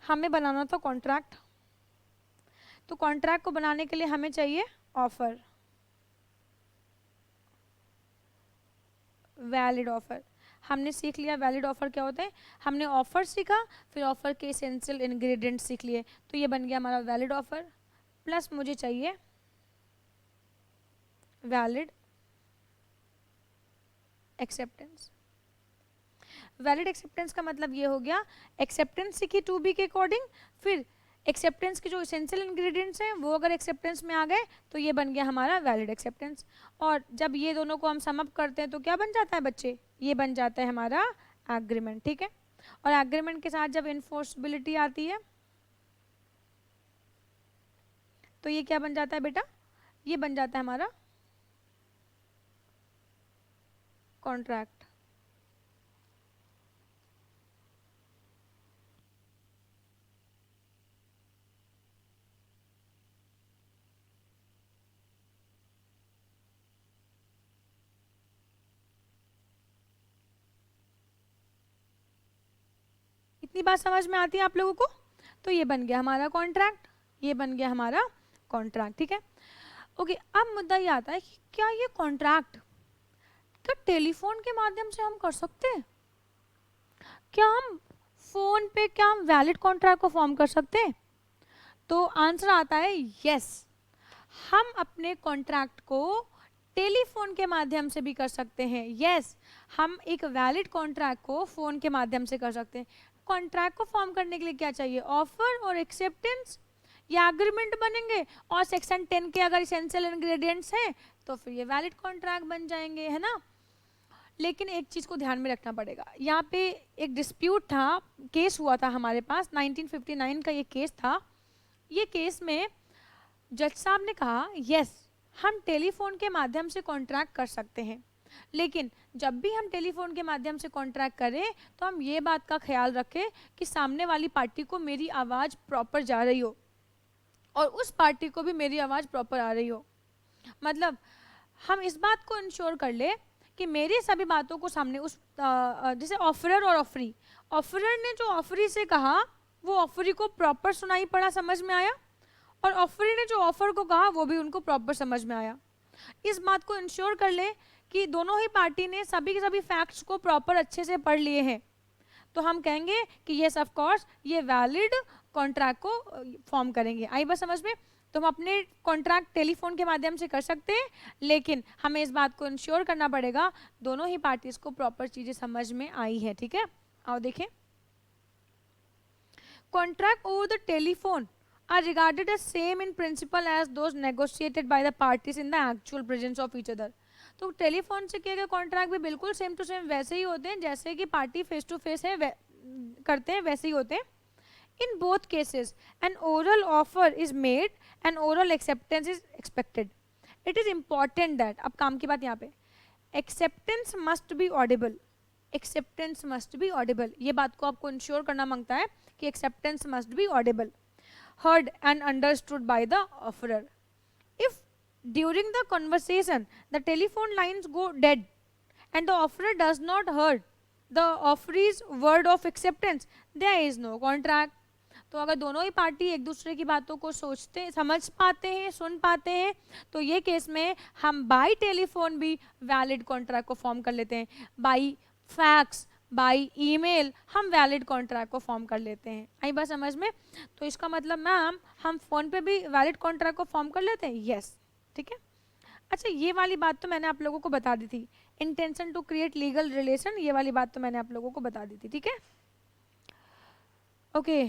हमें बनाना था कॉन्ट्रैक्ट, तो कॉन्ट्रैक्ट को बनाने के लिए हमें चाहिए ऑफर, वैलिड ऑफर। हमने सीख लिया वैलिड ऑफर क्या होता है, हमने ऑफर सीखा फिर ऑफर के एसेंशियल इंग्रेडिएंट्स सीख लिए, तो ये बन गया हमारा वैलिड ऑफर। प्लस मुझे चाहिए वैलिड एक्सेप्टेंस। वैलिड एक्सेप्टेंस का मतलब ये हो गया एक्सेप्टेंस सीखी टू बी के अकॉर्डिंग, फिर एक्सेप्टेंस के जो एसेंशियल इंग्रेडिएंट्स हैं वो अगर एक्सेप्टेंस में आ गए तो ये बन गया हमारा वैलिड एक्सेप्टेंस। और जब ये दोनों को हम सम अप करते हैं तो क्या बन जाता है बच्चे, ये बन जाता है हमारा एग्रीमेंट। ठीक है, और एग्रीमेंट के साथ जब इन्फोर्सबिलिटी आती है तो ये क्या बन जाता है बेटा, ये बन जाता है हमारा कॉन्ट्रैक्ट। इतनी बात समझ में आती है आप लोगों को? तो ये बन गया हमारा कॉन्ट्रैक्ट, ये बन गया हमारा कॉन्ट्रैक्ट, ठीक है। ओके, अब मुद्दा ये आता है कि क्या ये कॉन्ट्रैक्ट क्या टेलीफोन के माध्यम से हम कर सकते हैं? क्या हम फोन पे क्या हम वैलिड कॉन्ट्रैक्ट को फॉर्म कर सकते हैं? तो आंसर आता है यस, हम अपने कॉन्ट्रैक्ट को टेलीफोन के माध्यम से भी कर सकते हैं। यस, हम एक वैलिड कॉन्ट्रैक्ट को फोन के माध्यम से कर सकते हैं। कॉन्ट्रैक्ट को फॉर्म करने के लिए क्या चाहिए? ऑफर और एक्सेप्टेंस या एग्रीमेंट बनेंगे, और सेक्शन 10 के अगर इसेंशियल इंग्रेडिएंट्स हैं तो फिर ये वैलिड कॉन्ट्रैक्ट बन जाएंगे, है ना। लेकिन एक चीज़ को ध्यान में रखना पड़ेगा, यहाँ पे एक डिस्प्यूट था, केस हुआ था हमारे पास, 1959 का ये केस था। ये केस में जज साहब ने कहा यस, हम टेलीफोन के माध्यम से कॉन्ट्रैक्ट कर सकते हैं, लेकिन जब भी हम टेलीफोन के माध्यम से कॉन्ट्रैक्ट करें तो हम ये बात का ख्याल रखें कि सामने वाली पार्टी को मेरी आवाज़ प्रॉपर जा रही हो और उस पार्टी को भी मेरी आवाज़ प्रॉपर आ रही हो। मतलब हम इस बात को इंश्योर कर ले कि मेरी सभी बातों को सामने उस जैसे ऑफरर और ऑफरी, ऑफरर ने जो ऑफरी से कहा वो ऑफरी को प्रॉपर सुनाई पड़ा, समझ में आया, और ऑफरी ने जो ऑफर को कहा वो भी उनको प्रॉपर समझ में आया। इस बात को इंश्योर कर ले कि दोनों ही पार्टी ने सभी के सभी फैक्ट्स को प्रॉपर अच्छे से पढ़ लिए हैं, तो हम कहेंगे कि यस ऑफ कोर्स ये वैलिड कॉन्ट्रैक्ट को फॉर्म करेंगे। आई बात समझ में? तो हम अपने कॉन्ट्रैक्ट टेलीफोन के माध्यम से कर सकते हैं, लेकिन हमें इस बात को इंश्योर करना पड़ेगा दोनों ही पार्टीज को प्रॉपर चीजें समझ में आई है, ठीक है। आओ देखें, contract over the telephone are regarded as same in principle as those negotiated by the parties in the actual presence of each other। तो टेलीफोन से किए गए कॉन्ट्रैक्ट भी बिल्कुल सेम टू सेम वैसे ही होते हैं जैसे कि पार्टी फेस टू फेस है करते हैं, वैसे ही होते हैं। In both cases, an oral offer is made and oral acceptance is expected. It is important that, अब काम की बात यहाँ पे, acceptance must be audible. Acceptance must be audible. ये बात को आपको इंश्योर करना मांगता है कि acceptance must be audible, heard and understood by the offerer. If during the conversation the telephone lines go dead and the offerer does not heard the offeree's word of acceptance, there is no contract. तो अगर दोनों ही party एक दूसरे की बातों को सोचते समझ पाते हैं, सुन पाते हैं, तो ये केस में हम बाई टेलीफोन भी वैलिड कॉन्ट्रैक्ट को फॉर्म कर लेते हैं, बाई फैक्स, बाई ईमेल हम वैलिड कॉन्ट्रैक्ट को फॉर्म कर लेते हैं। आई बात समझ में? तो इसका मतलब मैम हम फोन पे भी वैलिड कॉन्ट्रैक्ट को फॉर्म कर लेते हैं, यस, ठीक है। अच्छा, ये वाली बात तो मैंने आप लोगों को बता दी थी, intention to create legal relation, ये वाली बात तो मैंने आप लोगों को बता दी थी, ठीक है। ओके,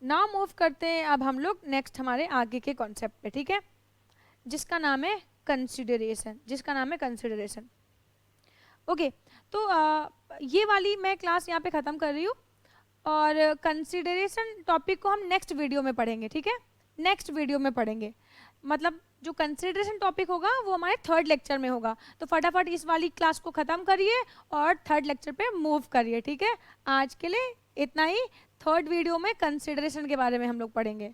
नाउ मूव करते हैं अब हम लोग नेक्स्ट हमारे आगे के कॉन्सेप्ट पे, ठीक है, जिसका नाम है कंसिडरेशन, जिसका नाम है कंसिडरेशन। ओके, तो ये वाली मैं क्लास यहाँ पे ख़त्म कर रही हूँ और कंसिडरेशन टॉपिक को हम नेक्स्ट वीडियो में पढ़ेंगे, ठीक है, नेक्स्ट वीडियो में पढ़ेंगे। मतलब जो कंसिडरेशन टॉपिक होगा वो हमारे थर्ड लेक्चर में होगा, तो फटाफट इस वाली क्लास को ख़त्म करिए और थर्ड लेक्चर पे मूव करिए, ठीक है। आज के लिए इतना ही, थर्ड वीडियो में कंसिडरेशन के बारे में हम लोग पढ़ेंगे।